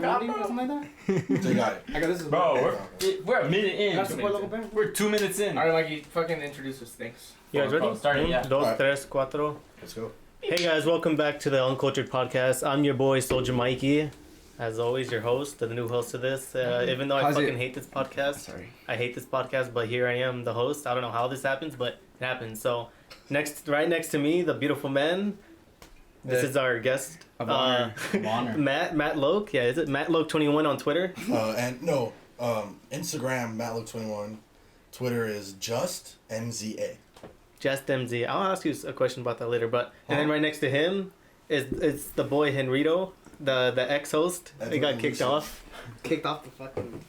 community or something like that? So you got it. I got this. Bro, we're a minute in. Got support local band? We're 2 minutes in. Alright, Mikey, fucking introduce us. Thanks. You guys ready? Starting, yeah. Dos, Alright. tres, cuatro. Let's go. Hey guys, welcome back to the Uncltrd Podcast. I'm your boy, Soldier Mikey. As always, your host, the new host of this. Even though I fucking hate this podcast. Sorry. I hate this podcast, but here I am, the host. I don't know how this happens, but it happens. So, right next to me, the beautiful man. This is our guest. Of honor. Matt Loke. Yeah, is it Matt Loke 21 on Twitter? Instagram, MattLook21. Twitter is just MZA. Just MZ. I'll ask you a question about that later. But and then right next to him is the boy Henrito, the ex-host. He got kicked off. Kicked off the fucking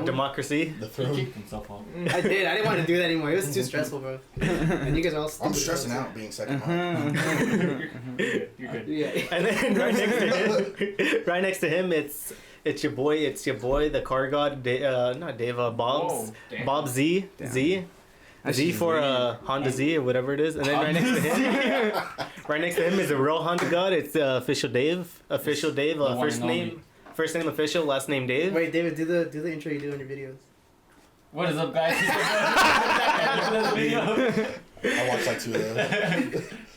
Democracy. The He throne. kicked himself off. I did. I didn't want to do that anymore. It was too stressful, bro. And you guys are all stupid. I'm stressing out being second. You're good. Yeah. And then right next to him, it's your boy, the car god, not Dave, Bob's, Whoa, damn. Bob Z, Damn. Z for Honda Z or whatever it is. And then right next to him is a real Honda god. It's official Dave, first name official, last name Dave. Wait, David, do the intro you do in your videos. What is up, guys? I watched like 2 of those.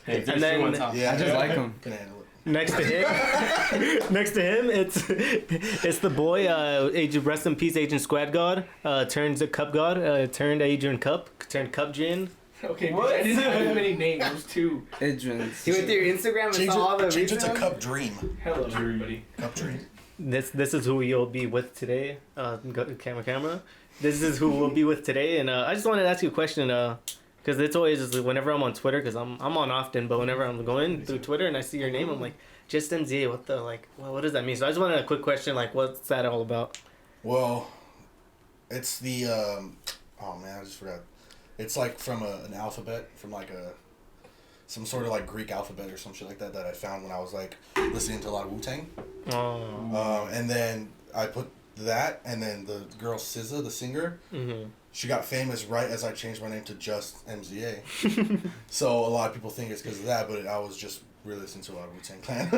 Hey, And then- Yeah, I just like him. Can handle it. Next to him, it's the boy, rest in peace, Agent Squad God, turns a Cup God, turned Adrian Cup, turned Cup Gin. Okay, What? I didn't have many names. It was 2. Adrian. He went through your Instagram and saw all the Change it to recent Cup Dream. Hello, everybody. Cup Dream. This is who you'll be with today. Camera. This is who we'll be with today, and I just wanted to ask you a question, because it's always just whenever I'm on Twitter, because I'm on often, but whenever I'm going through Twitter and I see your name, I'm like, just MZA. What the what does that mean? So I just wanted a quick question, what's that all about? Well, it's the oh man, I just forgot. It's like from an alphabet, from some sort of Greek alphabet or some shit like that I found when I was listening to a lot of Wu-Tang. Oh. And then I put that, and then the girl SZA, the singer, she got famous right as I changed my name to just MZA. So a lot of people think it's because of that, but I was just really listening to a lot of Wu-Tang Clan.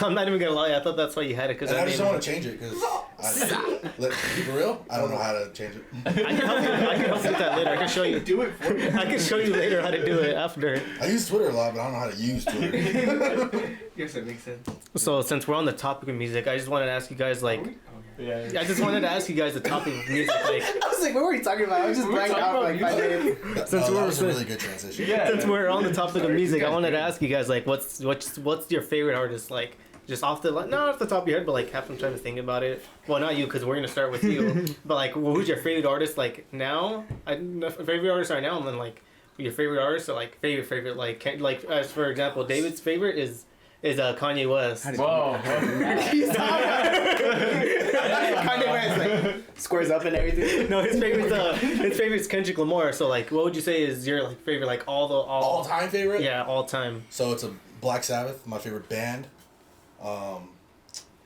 I'm not even gonna lie. I thought that's why you had it. Cause And I just don't want to change it because, for real, I don't know how to change it. I can help you with that later. I can show you. Do it for me. I can show you later how to do it after. I use Twitter a lot, but I don't know how to use Twitter. Yes, that makes sense. So since we're on the topic of music, I just wanted to ask you guys Yeah. I just wanted to ask you guys the topic of music I was like, what were you talking about? I was just blanked out for 5 minutes. That was a really good transition. Yeah. Since we're on the topic of music, I wanted to ask you guys what's your favorite artist just off the not off the top of your head, but have some time to think about it. Well, not you, because we're gonna start with you. But who's your favorite artist now? Favorite artist right now, and then your favorite artist or favorite as for example, David's favorite is Kanye West. Whoa. Kanye West squares up and everything. No, his favorite's Kendrick Lamar. So what would you say is your favorite All time favorite? Yeah, all time. So it's a Black Sabbath, my favorite band.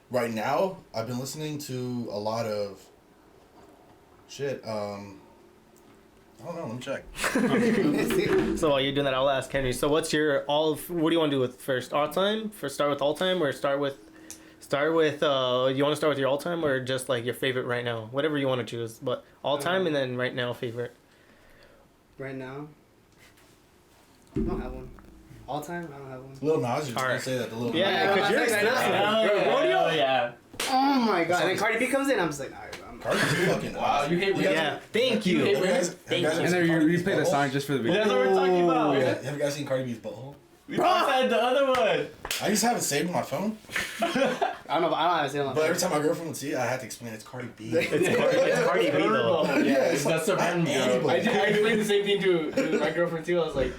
Right now, I've been listening to a lot of shit. I don't know. Let me check. So while you're doing that, I'll ask Henry. So what's your what do you want to do with first? All time? Start with all time, or start with you want to start with your all time, or just your favorite right now? Whatever you want to choose, but all time and then right now favorite. Right now? I don't have one. All time? I don't have one. Lil Nas, you're just Alright. gonna say that. The Lil Yeah, Nas. because you're expensive. Hell yeah. Oh my god. And then Cardi B comes in, I'm just like, alright, I'm Cardi's fucking Wow, awesome. you hate You guys- Yeah, thank you. Have you guys Thank you. seen And then Cardi you B's played the butthole? song just for the video. That's what we're talking about. Yeah. Have you guys seen Cardi B's butthole? We both had the other one. I used to have it saved on my phone, I don't know how to say it on but every time my girlfriend would see it, I had to explain it's Cardi B. It's Cardi B though. Yeah, it's that's a random girl. I explained the same thing to my girlfriend too. I was like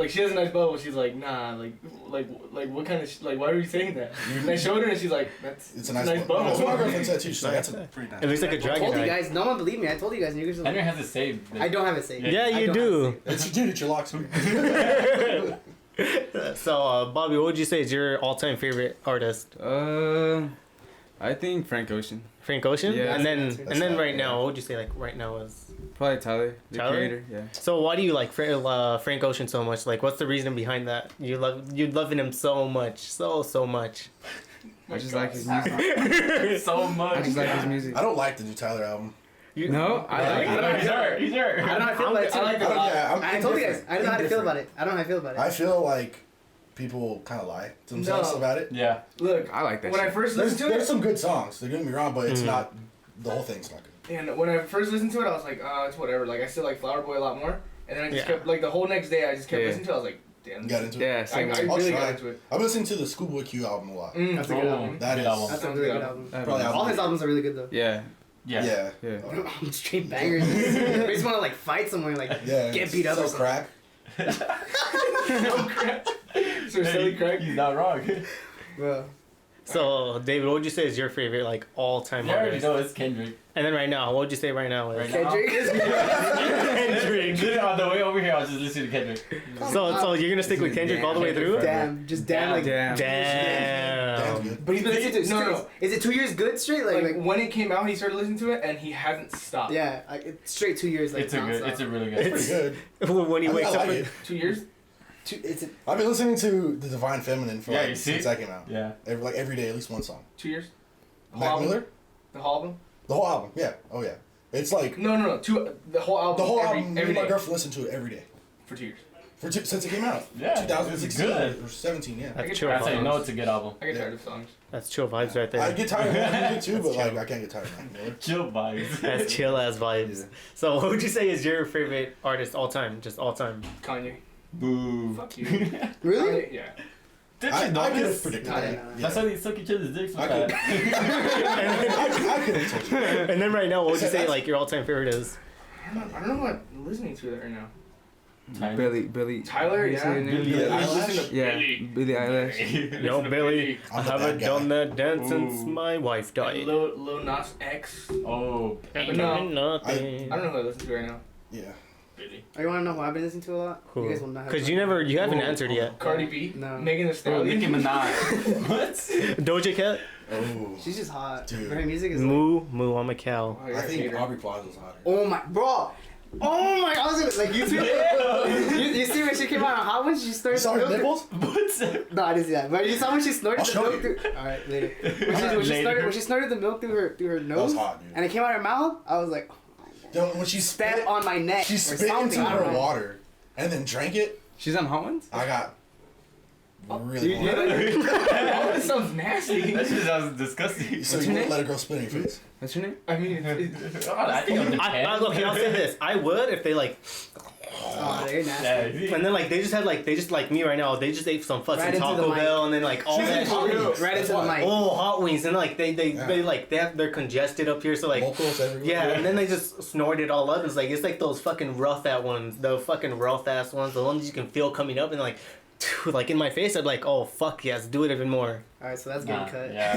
she has a nice bubble. She's like, nah, what kind of why are you saying that? And I showed her and she's like, It's a nice bubble. bubble. That's what my girlfriend said too. She's like, that's a pretty nice. It looks like a I dragon told you eye. guys, no one believed me. I told you guys, and you guys are Henry like, has it saved. I don't have it saved. Yeah, I you don't do. have it It's your lock screen. So Bobby, what would you say is your all-time favorite artist? I think Frank Ocean. Frank Ocean? Yeah. And then That's right yeah. now, what would you say like right now is? Probably Tyler, the Tyler? creator. Yeah. So why do you like Frank Ocean so much? Like, what's the reason behind that? You're loving him so much, so much. I just like his music. So much. I just like his music. I don't like the new Tyler album. No, I like it. He's hurt. He's hurt. I don't know how I feel about it. I like I don't, yeah, I told you guys. I don't know how to feel about it. I don't know how I feel about it. I feel like people kind of lie to themselves No. about it. Yeah. Look, I like that when I shit. first There's, listened to there's it, some good songs. Don't get me wrong, but it's Mhm. not. The whole thing's not good. and when I first listened to it, I was like, it's whatever. Like I still like Flower Boy a lot more. And then I just Yeah. kept like the whole next day I just kept Yeah. listening to it. I was like, damn. You got into it? Yeah, I same way. really try. got into it. I've been listening to the Schoolboy Q album a lot. That's a good album. That Good is- album. That's a really good album. Probably All his albums are really good though. Yeah, Yeah. Yeah. yeah. Straight bangers. They just want to like fight somewhere, like Yeah. get beat up So or something. crack. So silly Craig. He's not wrong. Bro. So David, what would you say is your favorite like all-time You already artist? know it's Kendrick. And then right now, what would you say right now is? Right now? Literally, on the way over here, I was just listening to Kendrick. So you're gonna stick with Kendrick all the way through? Damn, just damn, like. Damn. Damn Damn. good. But he's been listening to No. Is it 2 years good straight? Like when it came out, he started listening to it, and he hasn't stopped. yeah, like it's straight 2 years. Like It's a good. nonstop. It's a really good. It's pretty good. When he I wakes up. like it. 2 years. It's a, I've been listening to The Divine Feminine for Yeah, like you see? since that came out. Yeah. Every day, at least one song. 2 years. The Mac whole album? Miller? The whole album. The whole album. Yeah. Oh yeah. It's like No. The whole album. the whole every, album. Me every and my day girlfriend listen to it every day for 2 years. since it came out. Yeah, it's 2016 good. or 17. Yeah. That's get chill That's how you vibes. know it's a good album. I get tired of songs. That's chill vibes right I there. get tired of Mac Miller too, That's but like chill. I can't get tired of Mac Miller. Chill vibes. That's chill ass vibes. Yeah. So what would you say is your favorite artist all time? Just all time. Kanye. Boo. Fuck you. really? Kanye, yeah. Did I you know could have this? predicted No, that. no, no. That's how they suck each other's dicks with I could- that. I could have told you. And then right now, what would you say That's- like your all time favorite is? I don't know what I'm listening to right now. Billy. Tyler, You yeah. say the name? Billy Yeah, I Eyelash? listen to Yeah, Billy. Billie Eilish. Yo, Billy, I I'm the haven't bad guy. done that dance since Ooh. my wife died. Lil Nas X. Oh. Ain't No. doing nothing. I don't know who I listen to right now. Yeah. Billy. Oh, you want to know who I've been listening to a lot? Who? You guys will not have. Because no you haven't Whoa. answered yet. Cardi B. No. Megan Thee Bro, Stallion. Nicki Minaj. What? Doja Cat, Oh. She's just hot. Dude. Her music is like, Moo, I'm a cow. Oh, you're I a think hater. Aubrey Plaza's hotter. oh my, bro. Oh my, I was gonna, like, you see, you see when she came out on Hot Ones, she You snorted saw the her milk. nipples? What's No, I didn't see that. But you saw when she snorted I'll the show milk you. through. Alright, later. Later. When she snorted the milk through her That nose, was hot, dude. and it came out of her mouth, I was like, Then when she stab spit, on my neck she or spit something. into I don't her know. water and then drank it. She's on Hot Ones? I got really You- hard. Oh, this sounds nasty. That shit sounds disgusting. So you wouldn't let a girl spit in your face? What's your name? I mean, it's I think it depends. Okay, I'll say this. I would if they like, Oh, they're nasty. Yeah, and then like they just like me right now. They just ate some fucking Right into the Taco mic. Bell and then like all She's that. in Hot shit. Wings. Right into the mic. Oh, hot wings and like they Yeah. they're congested up here, so like Locals everywhere. yeah, and then they just snort it all up. It's like those fucking rough ass ones, the fucking rough ass ones, the ones you can feel coming up and like in my face. I'd be like, oh fuck yes, do it even more. Alright, so that's getting Nah, cut. yeah.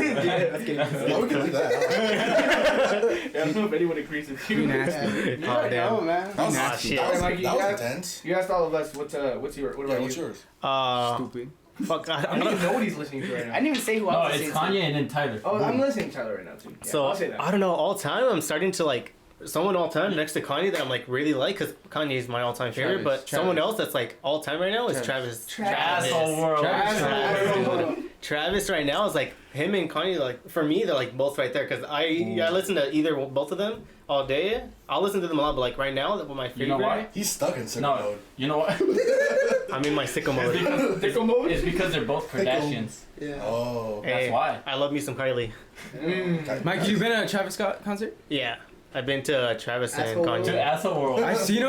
That's getting cut. Yeah, we can do that. I don't know if anyone agrees with You you. nasty. Yeah. Oh, damn. No, man. That was, Nasty. that was, Mikey, that you was got- intense. You asked all of us what's your what Yeah, about what's you? yours? Stupid. Fuck. I don't even know what he's listening to right now. I didn't even say who I No, was it's listening to. Kanye and then Tyler. Oh, I'm listening to Tyler right now too. Yeah, So I'll say that. I don't know. All time, I'm starting to like someone all time next to Kanye that I'm like really like because Kanye is my all time favorite. Travis. But someone else that's like all time right now is Travis. Asshole world. Travis right now is like him and Kanye. Like for me, they're like both right there because I listen to either both of them all day. I'll listen to them a lot, but like right now, my favorite. You know why? He's stuck in sicko No, mode. you know what? I'm in my sicko mode. Pickle mode? It's because they're both Kardashians. Yeah. Oh. That's Hey, why. I love me some Kylie. Mm. Mike, you been at a Travis Scott concert? Yeah, I've been to Travis and Asshole. To Kanye. asshole world. I seen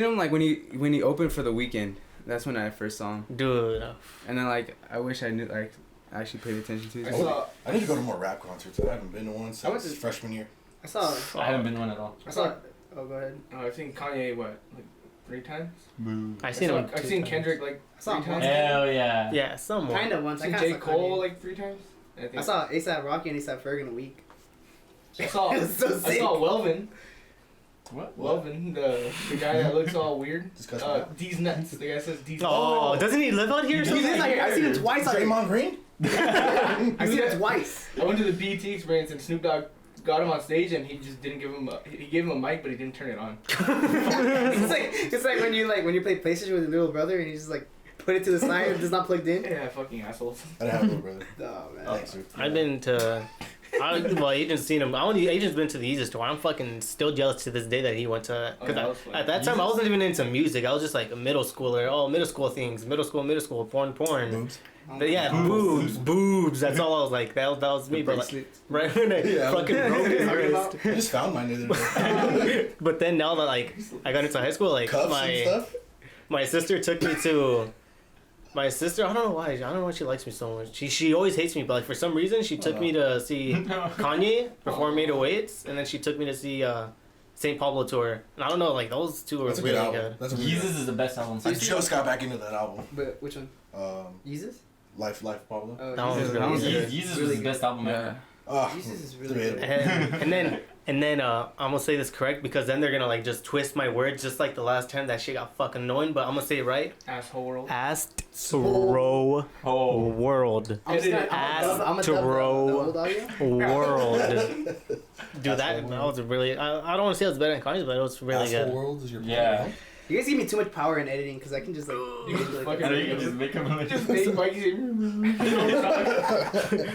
him like when he opened for The Weeknd. That's when I first saw him. Dude, And then like I wish I knew like I actually paid attention to I it. saw I need to go to more rap concerts. I haven't been to one I went since to- freshman year. I saw. I haven't been one at all. I saw. Oh, go ahead. I've seen Kanye what like 3 times. Boo. I seen him. I've two seen times. Kendrick like I saw 3 him times. Hell yeah. Yeah, somewhat. Kind of once. I've I seen kinda J saw Cole Kanye. like 3 times. I saw ASAP Rocky and ASAP Ferg in a week. I saw It was so I sick. saw Welvin. What? Lovin, the guy that looks all weird. Disgusting. D's nuts. The guy says D's nuts. Oh, doesn't he live out here? or He's something? like, I've seen him twice. Draymond Green? I've seen him twice. I went to the BET experience and Snoop Dogg got him on stage and he just didn't give him he gave him a mic but he didn't turn it on. it's like when you play PlayStation with your little brother and you just like put it to the side and it's not plugged in. Yeah, fucking assholes. I didn't have a little brother. Oh man. Thanks, dude. I've been to. Agent's seen him. Agent's been to the Yeezus tour. I'm fucking still jealous to this day that he went to. Because at that time I wasn't even into music. I was just like a middle schooler. Oh, middle school things. Middle school, porn. Boobs. But yeah, boobs. That's all I was like. That was me. But like, right when I fucking broke his wrist. I just found mine the other day. But then now that like I got into high school, like Cuffs and stuff? my sister took me to. My sister, I don't know why. I don't know why she likes me so much. She always hates me, but like for some reason she took me to see Kanye perform 808s, and then she took me to see St. Pablo tour. And I don't know, like those two were That's a good really album. good. That's a good Jesus album. is the best album. I just got back into that album. But which one? Jesus? Life Pablo. Oh, That one's Jesus. really good. Jesus Really was the best album ever. Jesus is really debatable. good. And then I'm gonna say this correct because then they're gonna like just twist my words just like the last time that shit got fucking annoying. But I'm gonna say it right. Asshole world. Astro World. I'm just gonna- I'm gonna dub the old audio. World. Dude, that was really. I don't want to say it was better than Kanye's, but it was really Asshole good. World is your Yeah. You guys give me too much power in editing because I can just like. You can just like fucking I think you can just make him like just make Mikey say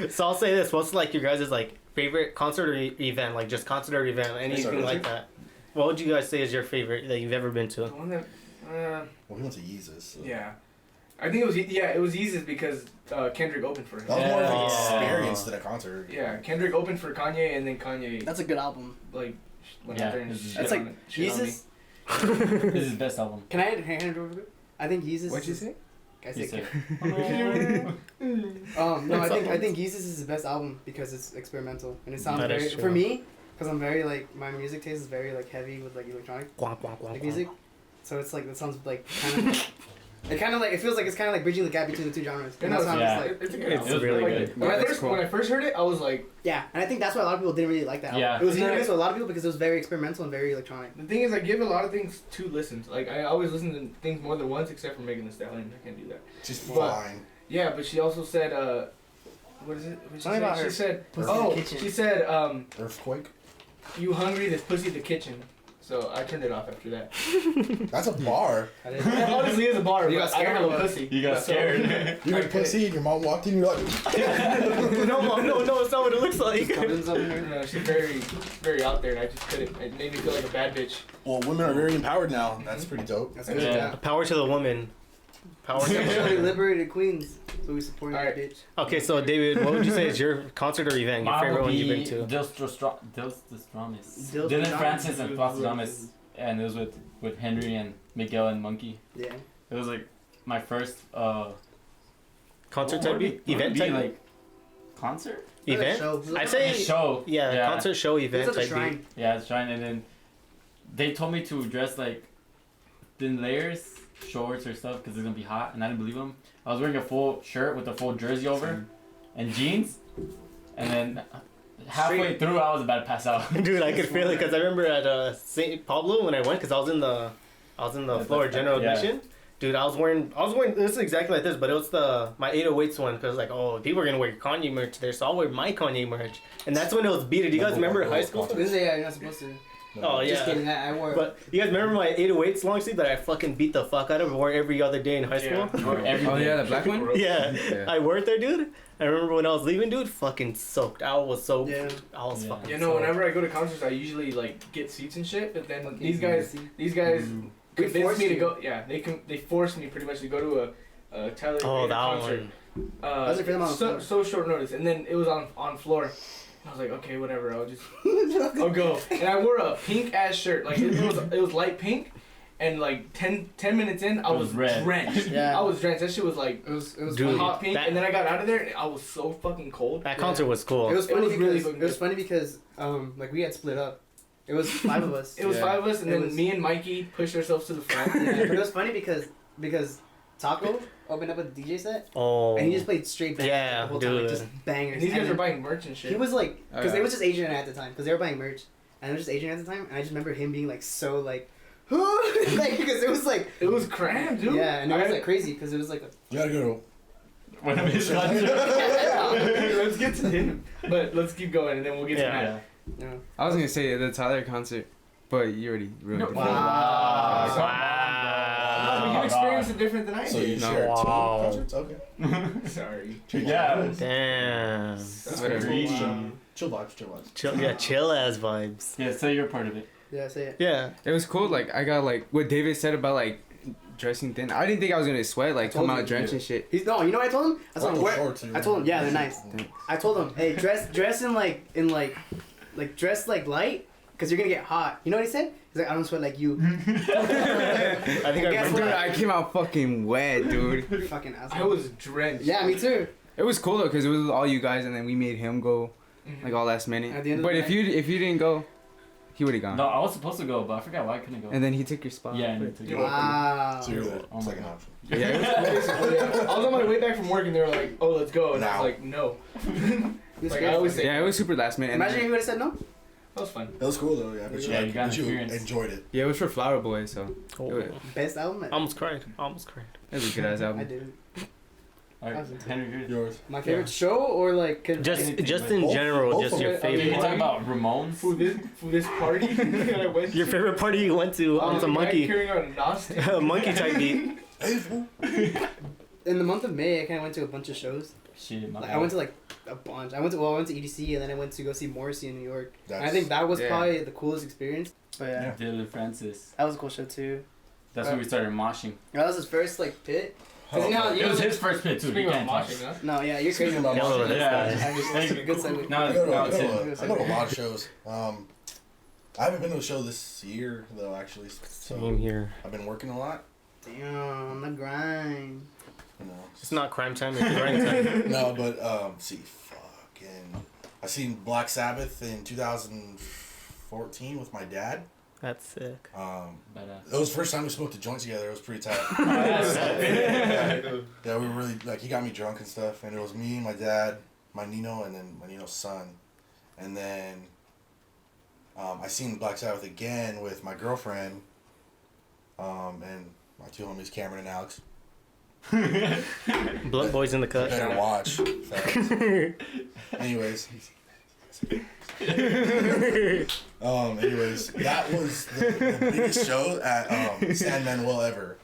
So I'll say this: what's like your guys' like favorite concert or event, like just concert or event, anything like that? What would you guys say is your favorite that you've ever been to? The one that Well, he went to Yeezus. So. yeah. I think it was easy because Kendrick opened for him. That was more of an Yeah. experience than a concert. Yeah, Kendrick opened for Kanye and then Kanye That's a good album. like went Yeah, out there and this is- shit That's on like it- shit on me. Jesus. this is his best album. Can I hand it over? I think Jesus. What'd you say? I He said. said, No, I think Jesus is his best album because it's experimental and it sounds That is very true. for me because I'm very like my music taste is very like heavy with like electronic Quack, quack, quack, like quack. music, so it's like it sounds like kind of it feels like it's kind of like bridging the gap between the two genres. And No, that's why I'm yeah. just like It's a good It's album. really Like, good. When, Yeah, I it's first, cool. when I first heard it, I was like, yeah, and I think that's why a lot of people didn't really like that. Yeah. Album. It was Yeah. nice to a lot of people because it was very experimental and very electronic. the thing is, I give a lot of things 2 listens. Like I always listen to things more than once, except for Megan Thee Stallion. I can't do that. Just But- fine. Yeah, but she also said, what is it? What did she Something say? about She her said, pussy in the kitchen. she said, Earthquake. you hungry? This pussy in the kitchen. So I turned it off after that. That's a bar. I It didn't. honestly is a bar, You but got I don't scared have or a what? pussy. You got So- scared. You had pussy and your mom walked in. You're like, No, Mom, no, it's not what it looks like. Condoms up in there. No, she's very, very out there, and I just couldn't. It made me feel like a bad bitch. well, women are very empowered now. That's pretty dope. That's good. Yeah. Yeah. Power to the woman. Power to the We woman. liberated queens, so we support that Alright. bitch. Okay, so David, what would you say is your concert or event, your Mine favorite would one you've been be to? Dils Dostramis. Dils Dylan Dostramis. Francis and Dostramis. And it was with Henry and Miguel and Monkey. Yeah. It was like my first Concert what type, would it be? event Would it be type, like concert? event. Show. I'd say show. yeah, concert show It's event at the type. shrine. Yeah, it's trying, and then they told me to dress like thin layers, shorts or stuff, because it's gonna be hot, and I didn't believe them. I was wearing a full shirt with a full jersey over, and jeans, and then halfway through I was about to pass out. Dude, I could feel it because I remember at St. Pablo when I went because I was in the floor general Yeah. admission. Dude, I was wearing this is exactly like this, but it was my 808s one because like people are gonna wear Kanye merch there, so I'll wear my Kanye merch, and that's when it was beat. Do you guys remember high school? This is yeah, you're not supposed to. Oh Just yeah. kidding. I wore. But you guys remember my 808s long sleeve that I fucking beat the fuck out of and wore every other day in high school? Yeah. Or every Oh day. yeah, the black one. Yeah. Yeah. I wore it there, dude. I remember when I was leaving, dude, fucking soaked. I was soaked. Yeah. I was Yeah. fucking You know, soaked. whenever I go to concerts, I usually like get seats and shit. But then Fucking these guys Mm. They convinced forced me to you. go. Yeah, they forced me pretty much to go to a Tyler Oh, Creator that concert. one. How's it feel on the floor? So short notice, and then it was on floor. I was like, okay, whatever. I'll go. And I wore a pink ass shirt. Like it was light pink, and like 10 minutes in, I It was was red. drenched. Yeah. I was drenched. That shit was like It was Dude. funny. hot pink, that- and then I got out of there, and I was so fucking cold. That concert was cool. It was funny It was because really fucking it was good. funny because like we had split up. It was 5 of us. It was Yeah. 5 of us, and It then was- me and Mikey pushed ourselves to the front. Yeah, but it was funny because Taco opened up a DJ set Oh. and he just played straight bangers Yeah, the whole time, like, dude. just bangers. And these And guys then are buying merch and shit. He was like, because Oh, yeah. it was just Adrian at the time because they were buying merch, and it was just Adrian at the time, and I just remember him being like so like, like because it was like It was crammed, dude. yeah, and it was like crazy because it was like You gotta go. When I'm his Let's get to him. But let's keep going, and then we'll get to Yeah. Matt. I was gonna say the Tyler concert, but you already ruined it. Wow. But you experienced it different than I So did. you No. share two Wow. concerts? Okay. Sorry. Yeah. Damn. That's Whatever. crazy. Chill vibes, chill vibes. Chill ass vibes. Yeah, say you're part of it. yeah, say it. Yeah. It was cool. Like I got like what David said about like dressing thin. I didn't think I was gonna sweat. Like told come out you. drenched and shit. He's no, you know what I told him? I told him, Shorts are I told him, yeah, they're nice. Thanks. I told him, hey, dress in like dress like light, cause you're gonna get hot. You know what he said? He's like, I don't sweat like you. I think I Guess remember. Dude, I came out fucking wet, dude. You fucking asshole. I was drenched. Yeah, me too. It was cool though, because it was all you guys, and then we made him go like all last minute. At the end of But the if night? you didn't go, he would have gone. No, I was supposed to go, but I forgot why I couldn't go. And then he took your spot. Yeah, and he took it. Wow. So you're the Oh my second God. option. Yeah, it was Yeah. I was on my way back from work, and they were like, "Oh, let's go," and I was Now. like, "No." This Like guy- I always say, Yeah, it was super last minute. And Imagine if he would have said no. that was fun. It was cool though, yeah. But you, Yeah, like, you got but you experience. enjoyed it. yeah, it was for Flower Boy, so Oh. Best album. I almost cried. it was a good ass I album. didn't. Alright, Henry, yours. Yours. My favorite show or like Just Anything, just like, in both- general, both just of your it. Okay, You favorite. talk about Ramones. For this party that I went to. Your favorite party you went to on The some guy monkey, carrying out a Gnostic. a monkey type beat. Hey, fool. in the month of May, I kind of went to a bunch of shows. Shit, my Like, bad. I went to like a bunch. I went to EDC and then I went to go see Morrissey in New York. And I That's- think that was yeah. probably the coolest experience. But yeah, Yeah. Dylan Francis. that was a cool show too. That's when we started moshing. That was his first like pit. Oh, you know, It was his first pit too. Speaking You of can't talk. moshing, huh? No, yeah, you're crazy. Speaking about Hell, moshing, that's Yeah. nice. That's a good segue. Now, I go to, now I it's go him. to, I go to a lot of shows. I haven't been to a show this year though, actually. So Same here. I've been working a lot. Damn, the grind. You know. It's not crime time. It's grind time. No, but I seen Black Sabbath in 2014 with my dad. That's sick. Badass. It was the first time we smoked a joint together. It was pretty tight. Yeah, we were really like he got me drunk and stuff, and it was me, my dad, my Nino, and then my Nino's son, and then I seen Black Sabbath again with my girlfriend, and my two homies Cameron and Alex. Blood boys in the cut. Better watch. Facts. Anyways. Anyways, that was the biggest show at San Manuel ever.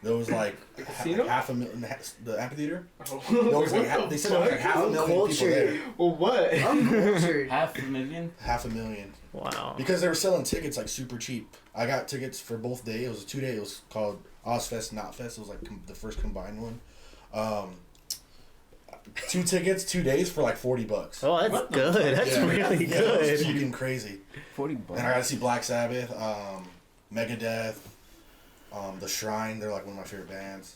There was like casino? half a million. The amphitheater. Oh, There was like what they the said there was like fuck? half a million people there. Well, what? Uncultured. $500,000. 500,000. Wow. Because they were selling tickets like super cheap. I got tickets for both days. It was a 2-day. It was called Ozfest, Not Fest. It was like the first combined one. 2 tickets, 2 days for like $40. Oh, that's good. That's really Yeah, it good. was fucking crazy. $40. And I got to see Black Sabbath, Megadeth, The Shrine. They're like one of my favorite bands.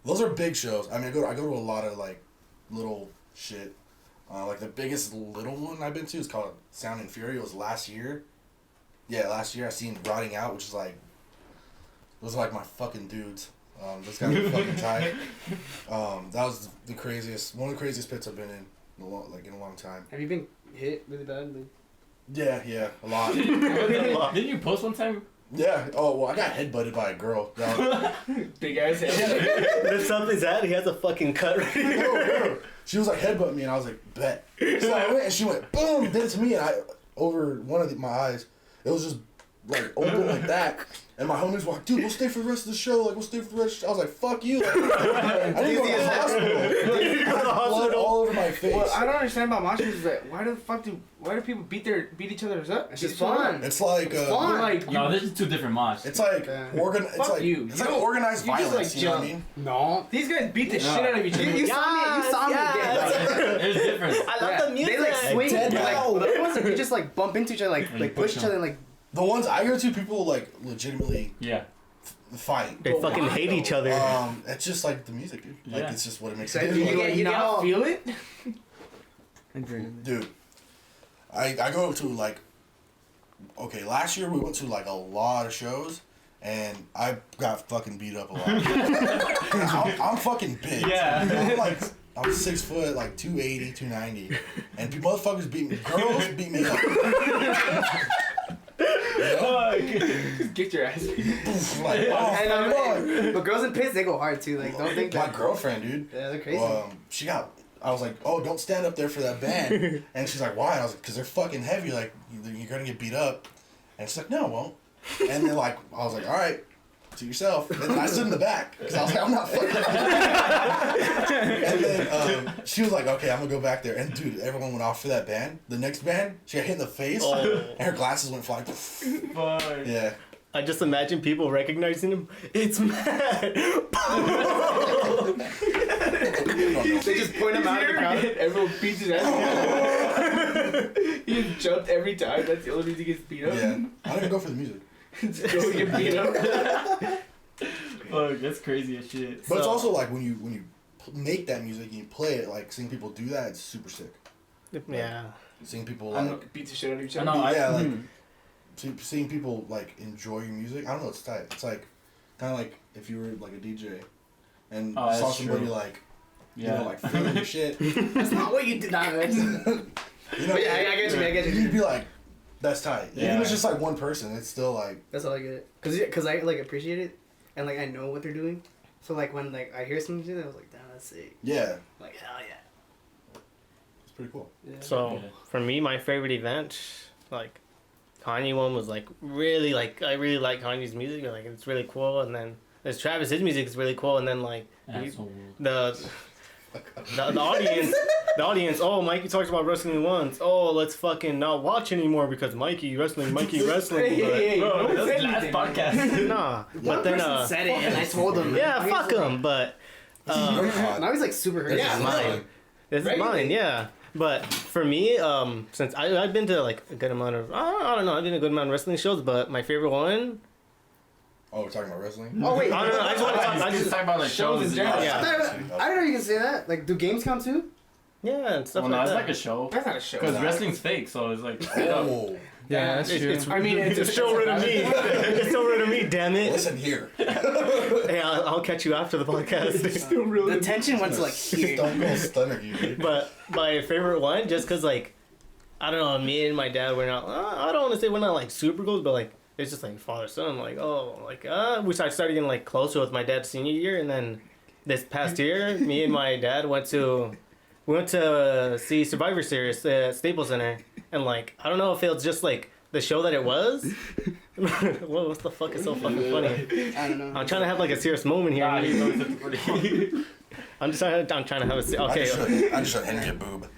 Those are big shows. I mean, I go to a lot of like little shit. Like the biggest little one I've been to is called Sound and Fury. It was last year. Yeah, last year I seen Rotting Out, which is like those are like my fucking dudes. Those guys are fucking tight. That was the craziest, one of the craziest pits I've been in a long time. Have you been hit really badly? Yeah, a lot. Didn't you post one time? Yeah. Oh well, I got headbutted by a girl. Big ass head. There's something's that he has a fucking cut right here. No. She was like headbutting me, and I was like, bet. So I went, and she went boom, did it to me, and I over one of my eyes, it was just like open like that. And my homies were like, dude, we'll stay for the rest of the show. Like, we'll stay for the rest of the show. I was like, fuck you. Like, I didn't go to the hospital. I had blood all over my face. What I don't understand about mosh pits is that why do people beat each other's up? It's just fun. It's like, fun. Like, No, this is 2 different mosh. it's like, Yeah. it's Fuck like, you. it's You like don't- organized you just, violence, like, you know what I jump. mean? No. these guys beat the No. shit out of each other. You saw me again. It's different. I love the music. They like swing. Dead Like, now. the other ones, you just like bump into each other, like you push push each other, like The ones I go to, people like legitimately Yeah. fight. They fucking hate each other. It's just like the music, dude. Like, Yeah. it's just what it makes So it. you Like, get- you get not all- feel it? dude, I go to like, okay, last year we went to like a lot of shows, and I got fucking beat up a lot. I'm fucking big. Yeah. I'm like I'm 6 foot, like 280, 290, and motherfuckers girls beat me up. Just get your ass. Like, But girls in pits, they go hard too. Like, don't think my that. girlfriend, dude. Yeah, they're crazy. I was like, oh, don't stand up there for that band. And she's like, why? And I was like, because they're fucking heavy. Like, you're going to get beat up. And she's like, no, I won't. And then, like, I was like, all right, to yourself. And then I stood in the back. Because I was like, I'm not fucking. And then she was like, okay, I'm going to go back there. And, dude, everyone went off for that band. The next band, she got hit in the face. And her glasses went flying. Fuck. Yeah. I just imagine people recognizing him. It's Matt. They just point him out of the crowd. Everyone beats his ass. He jumped every time. That's the only reason he gets beat up. Yeah. I don't even go for the music. Just go get beat up. Fuck, that's crazy as shit. But it's also like when you make that music and you play it, like seeing people do that, it's super sick. Yeah. Seeing people I like know, beat the shit out of each I other. know. yeah, like seeing people like enjoy your music. I don't know. It's tight. It's like kind of like if you were like a DJ and Oh, saw that's somebody true. like Yeah. you know like feeling your shit. That's not what you did. Not. You know, But yeah, I get you. I get you. You'd be like, that's tight. Even Yeah. if it's just like one person, it's still like. That's all I get. Cause I like appreciate it, and like I know what they're doing. So like when like I hear some music, I was like, damn, that's sick. Yeah, Like hell yeah. it's pretty cool. Yeah. So Yeah. for me, my favorite event, like Kanye one was like really like I really like Kanye's music. Like it's really cool, and then there's Travis. His music is really cool, and then like Asshole. the audience. Oh, Mikey talks about wrestling once. Oh, let's fucking not watch anymore because Mikey wrestling. Hey, But, Bro, no that was one said last anything, podcast. nah. One But then person said it, and I told him. yeah, Now fuck he's like- him. But Now he's like super hurt. This Yeah, is mine. this is Right? mine. Yeah. But for me, since I've been to like a good amount of I don't know, I've been to a good amount of wrestling shows, but my favorite one. Oh, we're talking about wrestling. Oh wait. I don't know. I just want to talk. I Just just talk about like Shows in shows. general. Yeah. I didn't know you can say that. Like, do games count too? yeah and stuff Well, no, like it's that. like a show. That's not a show. Because wrestling's fake, so it's like straight up. Oh, Yeah, that's true. I mean, It's still rid of me. It's still rid of me. Damn it. listen here. Hey, I'll catch you after the podcast. still real. The tension went to like here. Stone Cold Stunner, you dude. But my favorite one, just cause like, I don't know, me and my dad were not. I don't want to say we're not like super close, but like it's just like father son. Like we started getting like closer with my dad's senior year, and then this past year, me and my dad went to see Survivor Series at Staples Center, and like I don't know if it was just like the show that it was. What the fuck is so fucking funny? I don't know. I'm trying to have like a serious moment here. Nah, he's always pretty. I'm trying to have a okay. I just showed Henry a boob.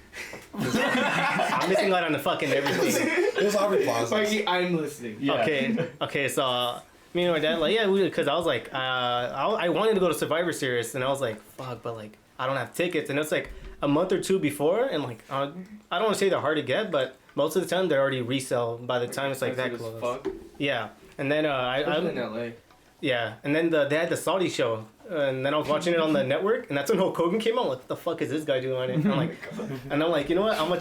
I'm missing out on the fucking everything. It was Aubrey Plaza. Mikey, I'm listening. Yeah. Okay. So me and my dad like because I was like I wanted to go to Survivor Series, and I was like fuck, but like I don't have tickets, and it's like a month or two before, and like I don't want to say they're hard to get, but most of the time they're already resell by the time it's like that Expensive as close. fuck. Yeah, and then Especially in LA. yeah, and then they had the Saudi show, and then I was watching it on the network, and that's when Hulk Hogan came out. Like, what the fuck is this guy doing on it? And I'm like, you know what? I'm gonna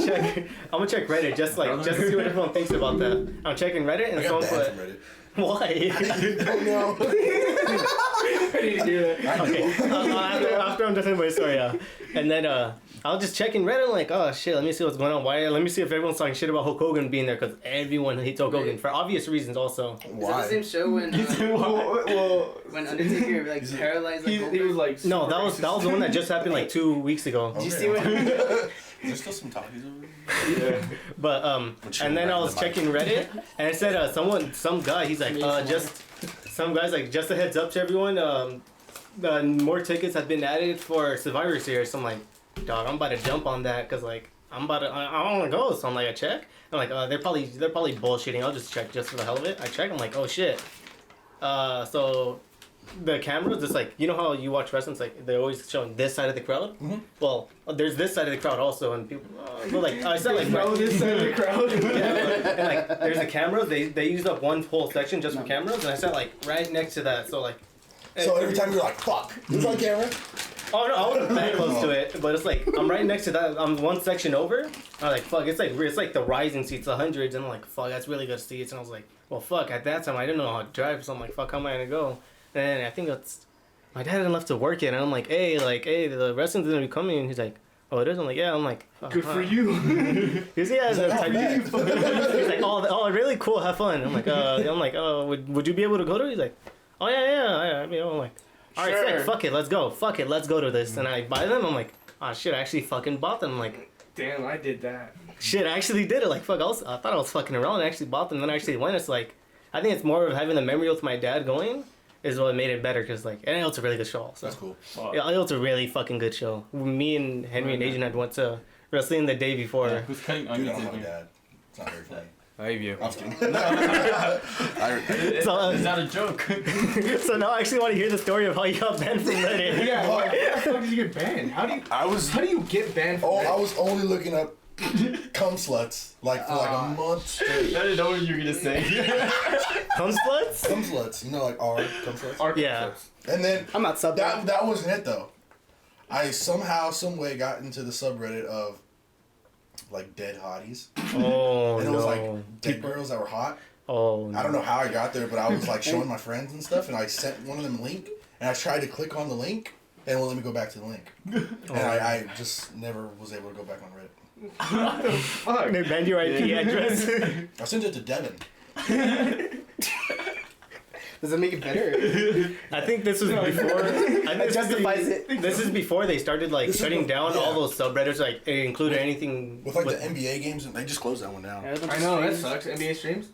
check Reddit just to see what everyone thinks about that. I'm checking Reddit, and I got someone banned put from Reddit. why. Oh no. I need to hear that. I know. Okay, after I'm done with my story, and then I was just checking Reddit, like, oh shit, let me see what's going on. Let me see if everyone's talking shit about Hulk Hogan being there, because everyone hates Hulk Hogan for obvious reasons, also. Is that the Why? same show when when Undertaker like paralyzed? Like, He was like. No, that was the one that just happened like 2 weeks ago. Did you Okay. see what? There's still some talkies over there. Yeah. But and then I was checking Reddit, and it said some guy, he's like, some guy's like, just a heads up to everyone, the more tickets have been added for Survivor Series. So I'm like, dog, I'm about to jump on that, cause like I want to go. So I'm like, I check. I'm like, they're probably bullshitting. I'll just check just for the hell of it. I check. I'm like, oh shit. So the cameras, it's like, you know how you watch wrestling, it's like they're always showing this side of the crowd. Mhm. Well, there's this side of the crowd also, and people, but like I said, like No, this side of the crowd. yeah, and like there's a camera. They used up one whole section just for cameras, and I sat like right next to that. So like, So every time you're like, fuck, is on camera? oh no, I wasn't that close to it, but it's like I'm right next to that. I'm one section over. I'm like, fuck, it's like the rising seats, the hundreds, and I'm like, fuck, that's really good seats. And I was like, well, fuck, at that time I didn't know how to drive, so I'm like, fuck, how am I gonna go? And I think my dad hadn't left to work yet, and I'm like, hey, the wrestling's gonna be coming, and he's like, oh, it is? I'm like, yeah. I'm like, oh, Good for you. He's yeah, He's like, "Oh, man." he's like, oh, really cool, have fun. I'm like, oh, would you be able to go to it? He's like, oh yeah. I mean, I'm like, all right, Sure. sick, fuck it, let's go to this. And I buy them. I'm like, oh shit, I actually fucking bought them. I'm like, Damn, I did that. shit, I actually did it. Like, fuck, I thought I was fucking around and I actually bought them. Then I actually went. It's like, I think it's more of having the memory with my dad going is what made it better. Cause like, and it's a really good show. So. That's cool. Yeah, it was a really fucking good show. Me and Henry and Adrian had went to wrestling the day before. Yeah, who's cutting Dude, I onions don't in have a here? dad. It's not very funny. I have you. I'm just kidding. It's not a joke. So now I actually want to hear the story of how you got banned from Reddit. Yeah, why the fuck did you get banned? How do you get banned from Oh, Reddit? I was only looking up cum sluts like for like a month straight. I didn't know what you were gonna say. Cum sluts? Cum sluts, you know, like R cum sluts. Yeah. And then I'm not sub that wasn't it though. I somehow, some way got into the subreddit of like dead hotties, Oh and it no. was like dead girls that were hot. Oh no. I don't know how I got there, but I was like showing my friends and stuff, and I sent one of them a link, and I tried to click on the link, and it wouldn't let me go back to the link, and I just never was able to go back on Reddit. What the fuck? They banned your IP address. I sent it to Devin. Does it make it better? I think this was before. That justifies it. This is before they started like This is shutting down yeah. all those subreddits, like it included anything. With like the NBA games, and they just closed that one down. I know, that sucks. NBA streams?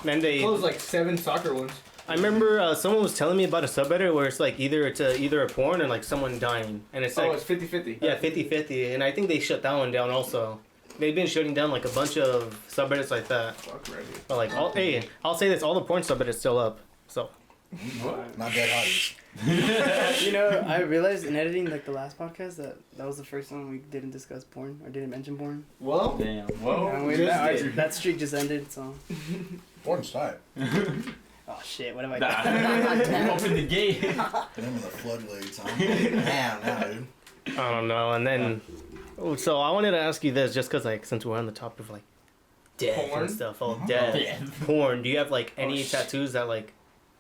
And they. Closed like 7 soccer ones. I remember someone was telling me about a subreddit where it's like either a porn or like someone dying, and it's like Oh, it's 50-50. yeah 50-50, and I think they shut that one down also. They've been shutting down like a bunch of subreddits like that. Fuck Reddit. But like, I'll say this: all the porn subreddits still up. So Not dead hotties. You know, I realized in editing like the last podcast that was the first one we didn't discuss porn or didn't mention porn. Well, Damn. Whoa. And we- that streak just ended. So. Porn's tight. Oh shit! What have I Nah. done? Open the gate. And I'm in the floodlights. I'm damn now, dude. I don't know. And then, so I wanted to ask you this, just cause like since we're on the topic of like death Porn? and stuff, all Mhm. death, Yeah. porn. Do you have like any shit. tattoos that like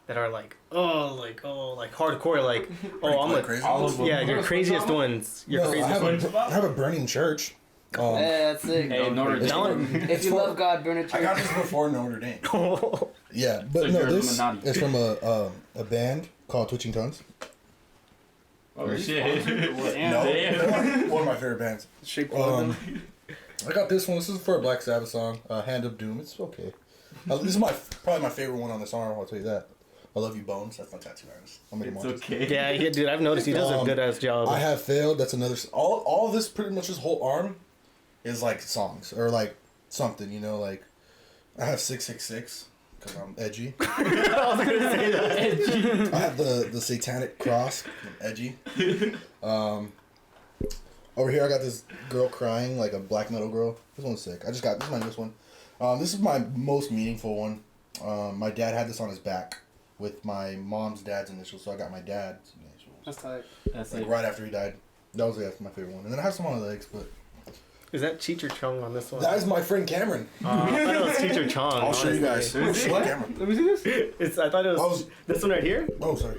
are like hardcore like I'm like like crazy. All of them. yeah your craziest ones your No, I craziest have, ones. I have a burning church. Yeah, that's it. Hey, Notre It's Dame. for- If you for- love God, burn a I got church. this before Notre Dame. Oh, Yeah, but So no, you're this Illuminati. is from a band called Twitching Tongues. Oh shit. Damn. No, Damn. one of my favorite bands. Straight forward. I got this one. This is for a Black Sabbath song, Hand of Doom. It's okay. This is probably my favorite one on this arm. I'll tell you that. I love you, Bones. That's my tattoo artist. I'll make him It's watch this. okay. yeah, dude, I've noticed he does a good ass job. I have failed. That's another. All of this, pretty much this whole arm, is like songs or like something. You know, like I have 666 because I'm edgy. I was gonna say that. I have the satanic cross. I'm edgy. Over here, I got this girl crying like a black metal girl. This one's sick. This is my newest one. This is my most meaningful one. My dad had this on his back with my mom's dad's initials, so I got my dad's initials. That's tight. That's Like it. right after he died. That was my favorite one. And then I have some on the legs, but Is that Cheech or Chong on this one? that is my friend Cameron. I thought it was Cheech or Chong. I'll show you guys. honestly. Show Cameron. Let me see this. I thought it was this one right here. Oh, sorry.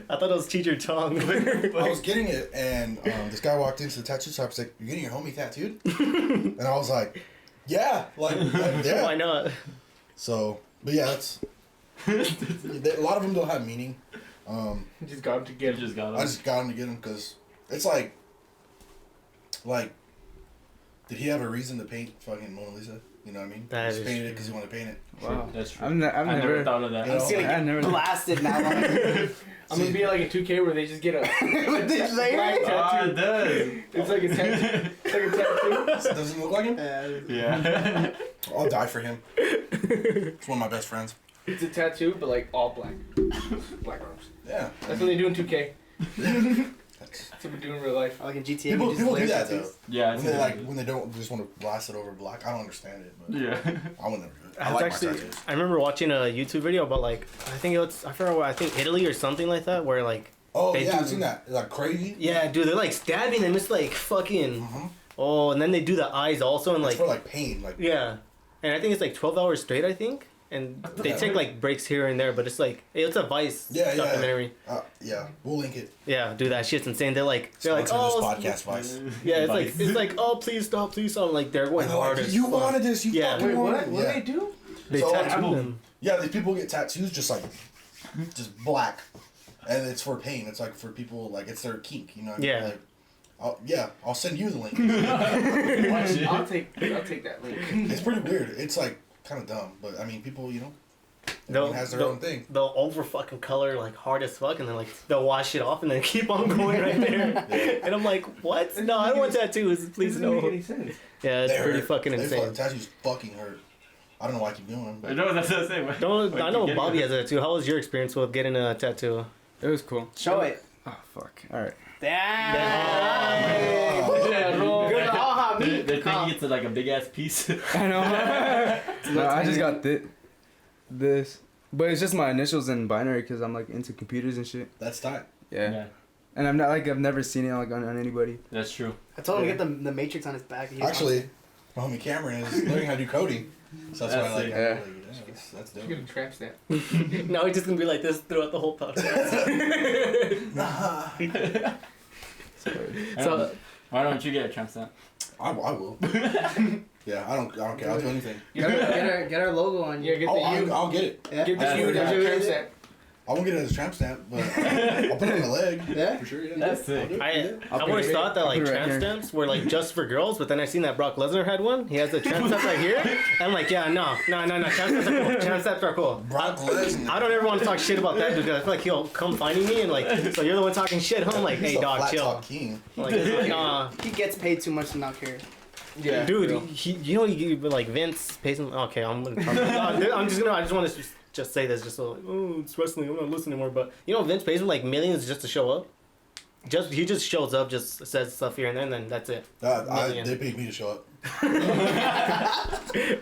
I thought it was Cheech or Chong. I was getting it, and this guy walked into the tattoo shop. He's like, "You're getting your homie tattooed?" And I was like, "Yeah, like yeah." Why not? So, but yeah, that's a lot of them don't have meaning. Just got him to You get just got I him. just got him to get them because it's like, did he have a reason to paint fucking Mona Lisa? You know what I mean? That He just is painted it true. because he wanted to paint it. Wow. That's true. I've I never never. thought of that. You I'm know? just gonna I get never- blasted now. I'm gonna be like a 2K where they just get a What did you say? black Ah, it tattoo. does. It's like a tattoo. It's like a tattoo. Doesn't look like him? Yeah. I'll die for him. It's one of my best friends. It's a tattoo, but like all black. Black arms. Yeah. That's what they do in 2K. That's, That's what we do in real life. Like in GTA, people you just do layer that though. tattoos. Yeah. When they don't just want to blast it over black. I don't understand it, but Yeah. I would never do it. I That's like actually. my tattoos. I remember watching a YouTube video about like I forgot what I think Italy or something like that where like Oh they yeah, do- I've seen that. Like crazy. yeah dude they're like stabbing them it's like fucking Mm-hmm. and then they do the eyes also and It's like for like pain. Like yeah and I think it's like 12 hours straight I think and they take like breaks here and there, but it's like it's a Vice documentary. Yeah, we'll link it. Yeah, dude, that shit's insane. They're like Sponsor oh, this podcast, Vice. yeah, it's like oh please stop. Like they're going hard as you fuck. wanted this, you fucking Wait, wanted what? it. What do they do? They So, tattoo them. Yeah, these people get tattoos just black, and it's for pain. It's like for people like it's their kink, you know. What I mean? Like, I'll send you the link. I'll take that link. It's pretty weird. It's like kind of dumb, but I mean, people, everyone has their own thing. They'll over fucking color like hard as fuck, and then like they'll wash it off and then keep on going right there. Yeah. And I'm like, what? No, I don't want tattoos. Please no. Doesn't make any sense. Yeah, it's pretty fucking insane. Tattoos fucking hurt. I don't know why I keep doing them. I But know that's what I'm saying. I know Bobby has a tattoo. How was your experience with getting a tattoo? It was cool. Show it. Oh fuck. All right. Damn. Yeah, bro. Good. Oh, me. They're thinking it's like a big ass piece. I know. No, I just got this, but it's just my initials in binary because I'm like into computers and shit. that's tight. Yeah. And I'm not like I've never seen it like on anybody. That's true. I told him to get the Matrix on his back. Actually, my homie Cameron is learning how to do coding, so that's why I like. Yeah. Yeah, that's dope. You're gonna trap stamp. Now he's just gonna be like this throughout the whole podcast. So why don't you get a tramp stamp? I will. Yeah, I don't care. I'll do anything. Get our logo on you. Yeah, get the U. I'll get it. Yeah. Get the That's U what as it your is. tramp stamp. I won't get it as a tramp stamp, but I'll put it on the leg. Yeah. For sure. Yeah. That's sick. I I'll always put it- thought that I'll like put it right tramp here. stamps were like just for girls, but then I seen that Brock Lesnar had one. He has a tramp stamp right here. And I'm like, yeah, no. Tramp stamps are cool. Tramp stamps are cool. Brock Lesnar. I don't ever want to talk shit about that dude. I feel like he'll come finding me and like, so you're the one talking shit. I'm like, He's hey the dog, flat chill. top king. Like, nah, He gets paid too much to not care. Yeah, dude, bro. he like Vince pays him. Okay, I'm gonna talk. I just want to just say this, just so like, oh, it's wrestling. I'm not listening anymore. But Vince pays him like millions just to show up. He just shows up, just says stuff here and there, and then that's it. Million. They paid me to show up.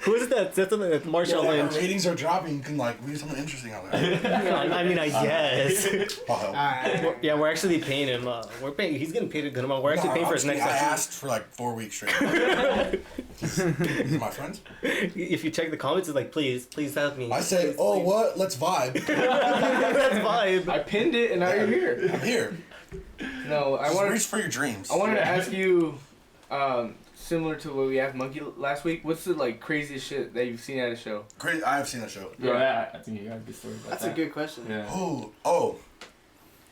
Who is that? That's Marshall Yeah, our Lynch. ratings are dropping. You can like read something interesting out there. I mean, I guess. I'll help. Alright. Yeah, we're actually paying him. We're paying. He's getting paid a good amount. We're actually paying for his next I session. asked for like 4 weeks straight. These are my friends. If you check the comments, it's like, please help me. I say, oh, what? Let's vibe. That's vibe. I pinned it and now you're here. I'm here. No, I Just wanted reach for your dreams. I wanted to ask you, similar to what we asked Monkey last week. What's the like craziest shit that you've seen at a show? Great. I have seen a show. Yeah, I think you got a good story about That's that. a good question. Yeah. Oh.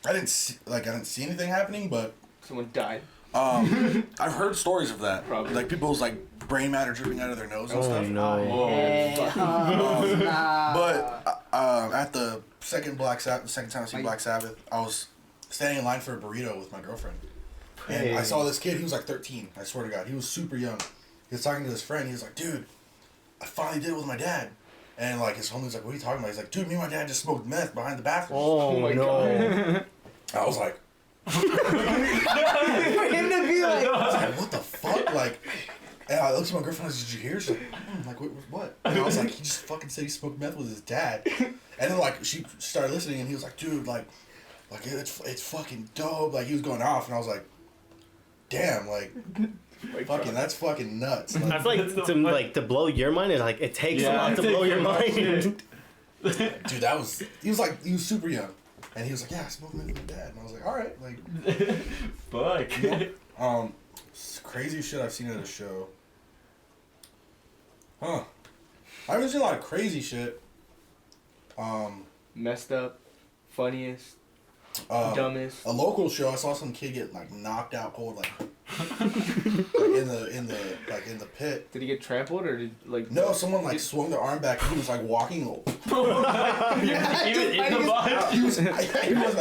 I didn't see anything happening, but Someone died. I've heard stories of that. Probably. Like people's like brain matter dripping out of their nose and Oh stuff. no. Oh, nah. But at the second time I seen Black Sabbath, I was standing in line for a burrito with my girlfriend. And I saw this kid, he was like 13, I swear to God. He was super young. He was talking to his friend, he was like, dude, I finally did it with my dad. And like his homie was like, what are you talking about? He's like, dude, me and my dad just smoked meth behind the bathroom. Oh my no. I was like, For him to be like, what the fuck? Like, and I looked at my girlfriend and I was like, did you hear? She's like, what? And I was like, he just fucking said he smoked meth with his dad. And then like, she started listening and he was like, dude, like it's fucking dope. Like he was going off and I was like, damn, like, fucking, that's fucking nuts. I Like, feel like to blow your mind, it's like it takes a Yeah, lot it to takes blow your a lot. mind. dude, he was super young. And he was like, yeah, I smoked meth with my dad. And I was like, alright, like, Fuck. crazy shit I've seen at a show. Huh. I haven't seen a lot of crazy shit. Messed up, funniest, Uh, dumbest. A local show, I saw some kid get like knocked out cold, like in the pit. Did he get trampled or did like? No, someone like swung their arm back. He was like walking. He was in the box. He was not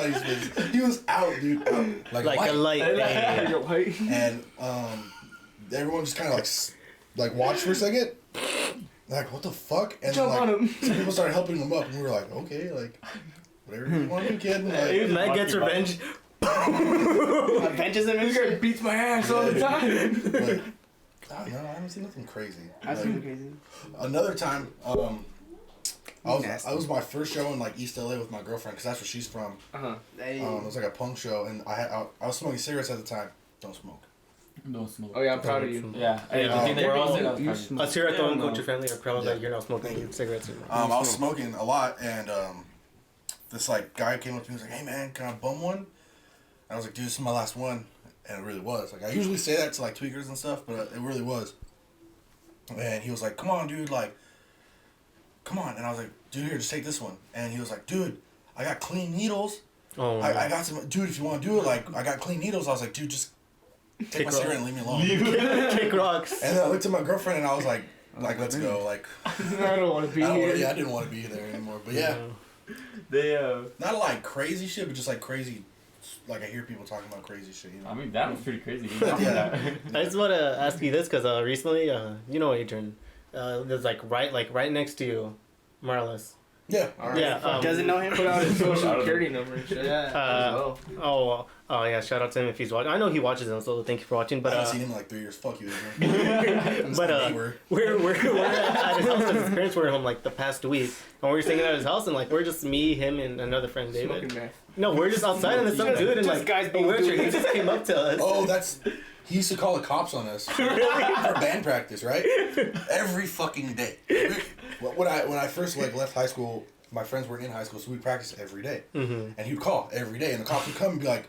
his business. He was out, dude. Out. Like white. a light. And everyone just kind of like watched for a second. Like, what the fuck? And Jump then, on like, him. some people started helping him up, and we were like, okay, like, whatever you want to do, kid. Like, Matt gets revenge. Avengers him and This guy shit. beats my ass all the time. but, I don't know, I haven't seen nothing crazy. That's Like, crazy. another time, I was my first show in like East LA with my girlfriend, because that's where she's from. Uh huh. Hey. It was like a punk show, and I was smoking cigarettes at the time. Don't smoke. Don't smoke. Oh yeah, I'm proud of you. Yeah. Yeah. I think they We're all all- said I was you proud of you. smoke. Us here at the Yeah, Uncltrd no. family are proud Yeah. that you're not smoking cigarettes anymore. I was smoking a lot, and this like guy came up to me and was like, "Hey man, can I bum one?" And I was like, "Dude, this is my last one," and it really was. Like I usually say that to like tweakers and stuff, but it really was. And he was like, "Come on, dude, like, come on," and I was like, "Dude, here, just take this one." And he was like, "Dude, I got clean needles. Oh, I got some, dude. If you want to do it, like, I got clean needles." I was like, "Dude, just take my cigarette and leave me alone." kick rocks. And then I looked at my girlfriend and I was like, let's go. Like, I don't want to be here. I didn't want to be there anymore. But yeah, They not like crazy shit, but just like crazy. Like I hear people talking about crazy shit. You know? I mean, that was pretty crazy. Yeah. I just want to ask you this because recently, you know, Adrian, there's like right next to you, Marlis. Yeah. All right. Yeah, Doesn't know him? Put out his social security number and shit. Yeah. Oh yeah, shout out to him if he's watching. I know he watches them, so thank you for watching. But I haven't seen him in like 3 years. Fuck you, Adrian. but we're at his house because his parents were home like the past week, and we were staying at his house, and like we're just me, him, and another friend, David. Smoking meth. No, we're just outside, and there's some dude and like guys a being wheelchair. He dudes. just came up to us. Oh, he used to call the cops on us for band practice, right? Every fucking day. When I first like left high school, my friends weren't in high school, so we practiced every day. Mm-hmm. And he would call every day, and the cops would come and be like,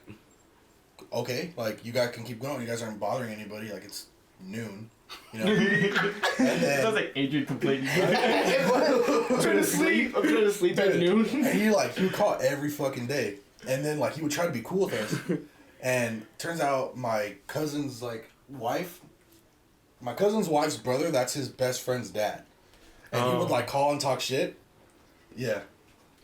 "Okay, like you guys can keep going. You guys aren't bothering anybody. Like it's noon, you know." And then Sounds like Adrian complaining. I'm trying to sleep. I'm trying to sleep at noon. and he would call every fucking day, and then like he would try to be cool with us. And turns out my cousin's wife's brother, that's his best friend's dad, and he would like call and talk shit. Yeah,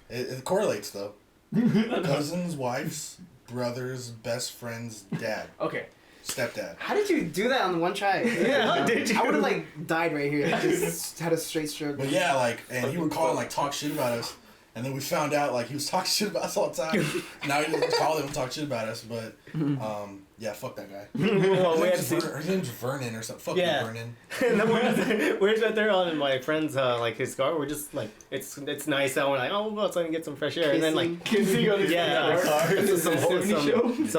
it correlates though. Cousin's wife's brother's best friend's dad, Okay. stepdad. How did you do that on one try? Yeah, how did you? I would have like died right here. Just had a straight stroke. But yeah, and he would call and talk shit about us, and then we found out he was talking shit about us all the time. Now he doesn't call them and talk shit about us, but yeah, fuck that guy. Well, we had His name's Vernon or something. Fuck Yeah. you, Vernon. And then we're just right there on my friend's his car. We're just like it's nice out. We're like, oh, we'll go outside and get some fresh air. And then like Kissing on his some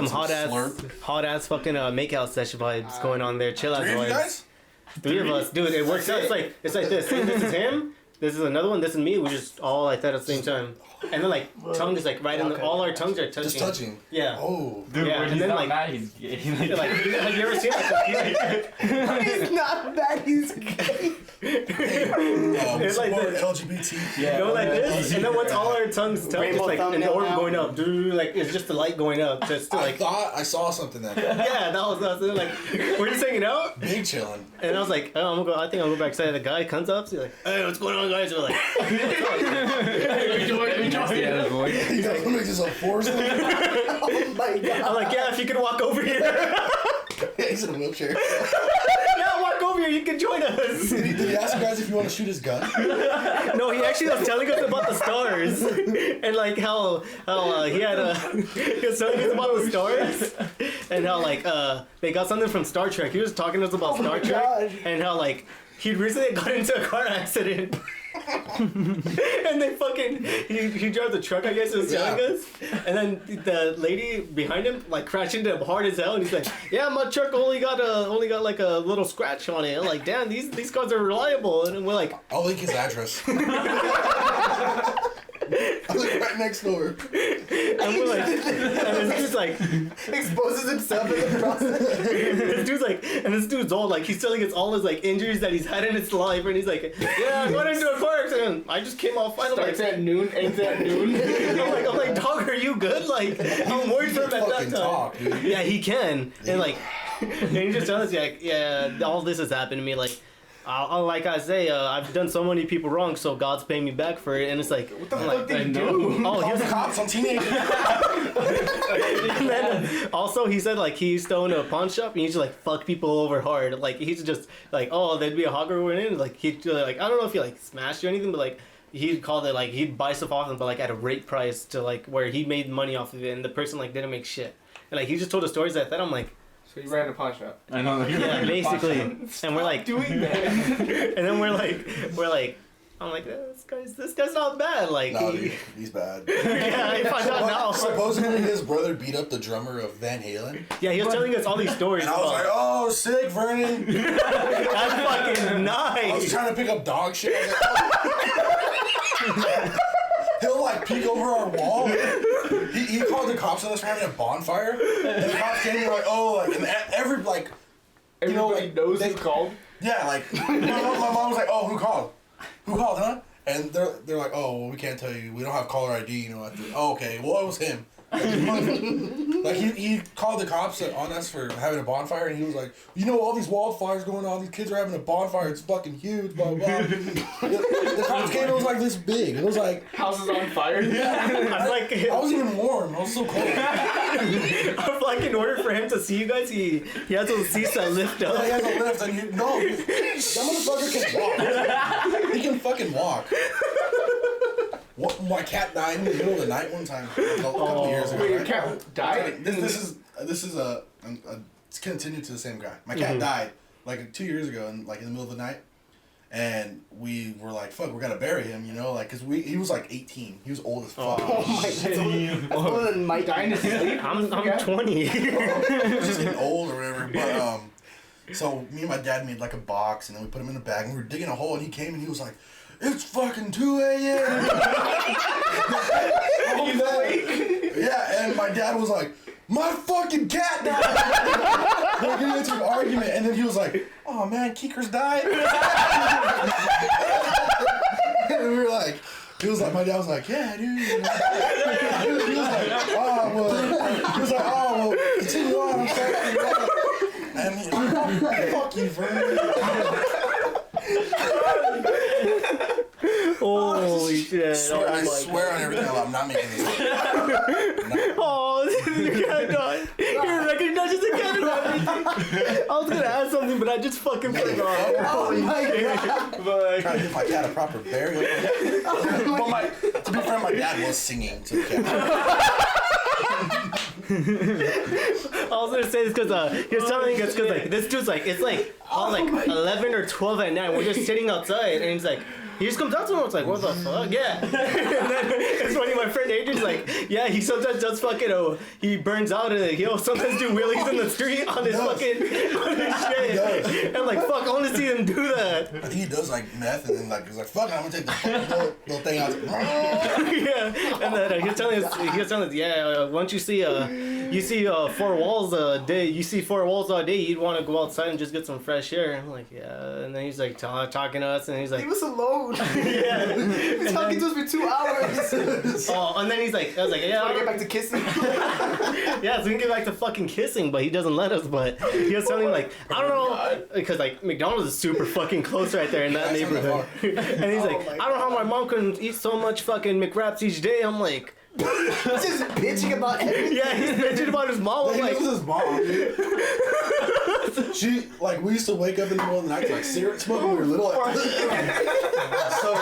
hot Slurp. ass fucking makeout session vibes going on there. Chill out 3 of you vibes. guys? 3 of us, dude. It works out. It's like this. This is him. This is another one. This is me. We just all like that at the same time. And then tongue is right in all our tongues are touching. Just touching. Yeah. Oh. Dude, Yeah, when and he's then, not mad, he's Have you ever seen He's not bad. He's gay. It's like support this. LGBT. Yeah. Go like this, and then once all our tongues touch, Rainbow it's like an thumbnail orb now. going up. Dude, like it's just the light going up. Just I like thought I saw something that yeah, that was like we're just hanging out, big chilling. and I was like, oh, I'm gonna go. I think I'll go back inside. The guy comes up, he's like, hey, what's going on, guys? We're like, He's like, what makes this a force? Oh my god. I'm like, yeah, if you could walk over here, He's in a wheelchair. yeah, walk over here. You can join us. Did he ask you guys if you want to shoot his gun? No, he actually was telling us about the stars and like how he was telling us about the stars and how they got something from Star Trek. He was talking to us about Star Trek gosh. and how he recently got into a car accident. And they he drives a truck, I guess, and was telling us, and then the lady behind him crashed into him hard as hell, and he's like, yeah, my truck only got a little scratch on it. I'm like, damn, these cars are reliable. And we're like, I'll link his address. I live right next door. and we're like, and this dude's like, Exposes himself in the process. this dude's old, he's telling us all his injuries that he's had in his life, and he's like, yeah, I got into a car accident. I just came off fine. Starts at noon, ends at noon. I'm like, dog, are you good? I'm worried for him at that Fucking time. talk, dude. Yeah, he can. And and he just tells us yeah, all this has happened to me. Like I say, I've done so many people wrong, so God's paying me back for it. And it's like, what the fuck did you do? Oh, Call the cops on teenagers. and then also he said he used to own a pawn shop and he used to fuck people over hard. He's just oh, there'd be a hogger went in, he'd I don't know if he smashed or anything, but he'd call it he'd buy stuff off them, but at a rate price to where he made money off of it, and the person didn't make shit. And he just told us stories like that. I'm like, So you ran a pawn shop. I know. yeah, basically. And we're doing that. and then we're I'm like, this guy's not bad. Like, No, dude, he's bad. yeah, I find out now. Supposedly his brother beat up the drummer of Van Halen. Yeah, he was telling us all these stories. And I was like, oh, sick, Vernon. That's fucking nice. I was trying to pick up dog shit. I was like, oh. He'll like peek over our wall. He called the cops on us for having a bonfire. And the cops came and like, oh, like, and every, like, you know, Everybody like, knows they who's called. Yeah, like, my mom was like, oh, who called? Who called, huh? And they're like, oh, well, we can't tell you. We don't have caller ID, you know. Oh, okay. Well, it was him. Like he called the cops on us for having a bonfire, and he was like, you know, all these wildfires going on. These kids are having a bonfire. It's fucking huge. Blah blah. The cops came. It was like this big. It was like House is on fire. I'm like, I wasn't even warm. I was so cold. I'm like, in order for him to see you guys, he has those seats that lift up. Yeah, he has a lift, and that motherfucker can walk. He can fucking walk. My cat died in the middle of the night one time, a couple years ago. Wait, your right? cat died? This is it's continued to the same guy. My cat died like 2 years ago, and like in the middle of the night, and we were like, "Fuck, we gotta bury him," you know, like, cause he was like 18. He was old as fuck. Oh my god. That's older than Mike. Dying to sleep? I'm 20. He was just getting old or whatever. But so me and my dad made like a box, and then we put him in a bag, and we were digging a hole, and he came and he was like, it's fucking 2 a.m. Yeah, and my dad was like, my fucking cat died. We were getting into an argument, and then he was like, oh man, Kinkers died. And we were like, my dad was like, yeah, dude. He was like, oh, well, continue on. I'm sorry. And he's like, fuck you, Vernon. Holy shit. I swear on everything I'm not making this up. Oh, your cat died. You're recognizing the cat and everything. I was gonna ask something, but I just fucking forgot. Oh my god. But Trying to give my cat a proper burial. But to be fair, my dad was singing to the cat. I was gonna say this because he was telling us because like this dude's like it's like all like 11 or 12 at night. We're just sitting outside, and he's like. He just comes up to him and it's like, what the fuck? Yeah. And then it's funny, my friend Adrian's like, yeah, he sometimes does fucking, he burns out and he'll sometimes do wheelies in the street on his fucking, on his shit. And I'm like, fuck, I want to see him do that. I think he does like meth and then like, he's like, fuck, I'm gonna take the little thing out. Yeah. And then he was telling us, yeah, once you see 4 walls a day, you'd want to go outside and just get some fresh air. I'm like, yeah. And then he's like talking to us and he's like, Leave us alone. yeah. He's talking to us for 2 hours. And then he's like, I was like, yeah. I want to get back to kissing. Yeah, so we can get back to fucking kissing, but he doesn't let us. But he was telling me like, I don't know, because like McDonald's is super fucking close right there in that neighborhood. And he's like, I don't know how my mom can eat so much fucking McWraps each day. I'm like, He's just bitching about everything. yeah, he's bitching about his mom. I'm He like, knows his mom. She, like, we used to wake up in the middle of the night to like cigarette smoke when we were little. So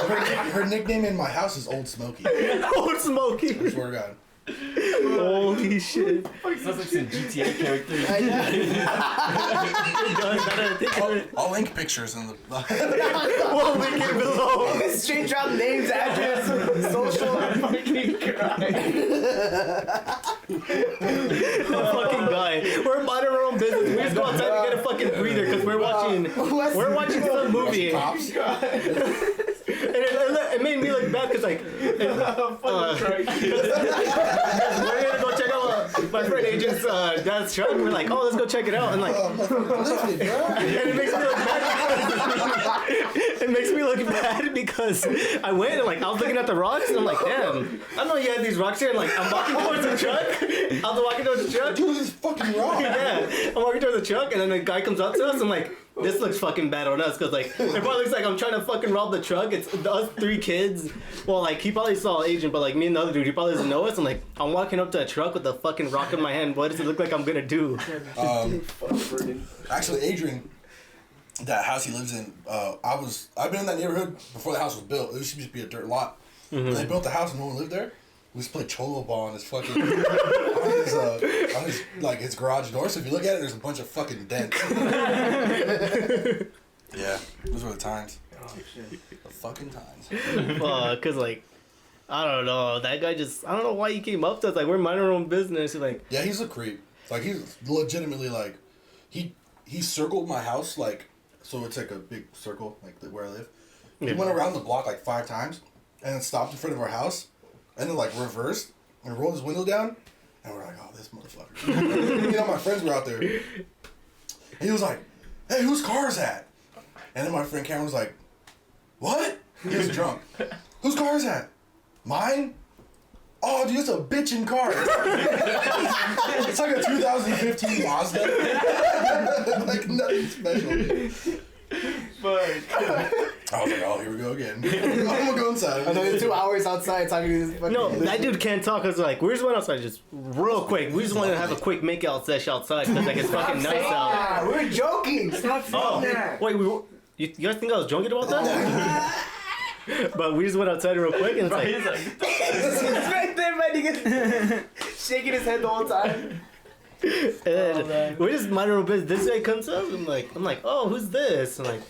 her nickname in my house is Old Smokey. Old Smokey. I swear to God. Holy shit. Sounds like some GTA character. I'll link pictures in the. We'll link it below. Straight drop names, address, social. Fucking crying. Fucking guy. We're minding our own business. We just go outside to get a fucking breather because we're watching some movie. Cops. And it made me look bad because like we're gonna go check out my friend Adrian's dad's truck. We're like, oh, let's go check it out, and like, and it makes me look bad. It makes me look bad because I went and like I was looking at the rocks and I'm like, damn, I know you had these rocks here, and like I'm walking towards the truck. I was walking towards the truck. Dude, this is fucking wrong. Yeah, I'm walking towards the truck, and then the guy comes up to us. I'm like, this looks fucking bad on us, cause like it probably looks like I'm trying to fucking rob the truck. It's us 3 kids. Well, like he probably saw Adrian, but like me and the other dude, he probably doesn't know us. I'm like, I'm walking up to a truck with a fucking rock in my hand. What does it look like I'm gonna do? Actually, Adrian, that house he lives in, I've been in that neighborhood before the house was built. It used to just be a dirt lot. When they built the house and no one lived there, we used to play cholo ball on his fucking on his like his garage door. So if you look at it, there's a bunch of fucking dents. Yeah, those were the times. Oh shit. The fucking times. Cause like, I don't know. That guy just, I don't know why he came up to us. Like, we're minding our own business. He's like, Yeah, he's a creep. Like, he's legitimately like, he circled my house, like, so it's like a big circle, like where I live. He went around the block like 5 times, and then stopped in front of our house, and then like reversed and rolled his window down, and we're like, oh, this motherfucker. My friends were out there, and he was like, hey, whose car is that? And then my friend Cameron was like, what? He was drunk. Whose car is that? Mine? Oh, dude, it's a bitchin' car. It's like a 2015 Mazda. Like, nothing special. But I was like, oh, here we go again. I'm gonna go inside. Another 2 hours outside talking to this fucking... no, that dude can't talk. Cause like, we just went outside just real quick. We just wanted to have a quick make out session outside because like it's fucking nice out. Ah, we were joking. Stop Oh, saying that. wait, you guys think I was joking about that? But we just went outside real quick and it's like, He's like, He's right there, man. He gets shaking his head the whole time. and then we're just minding our own business. This guy comes up and I'm like, oh, who's this? And like,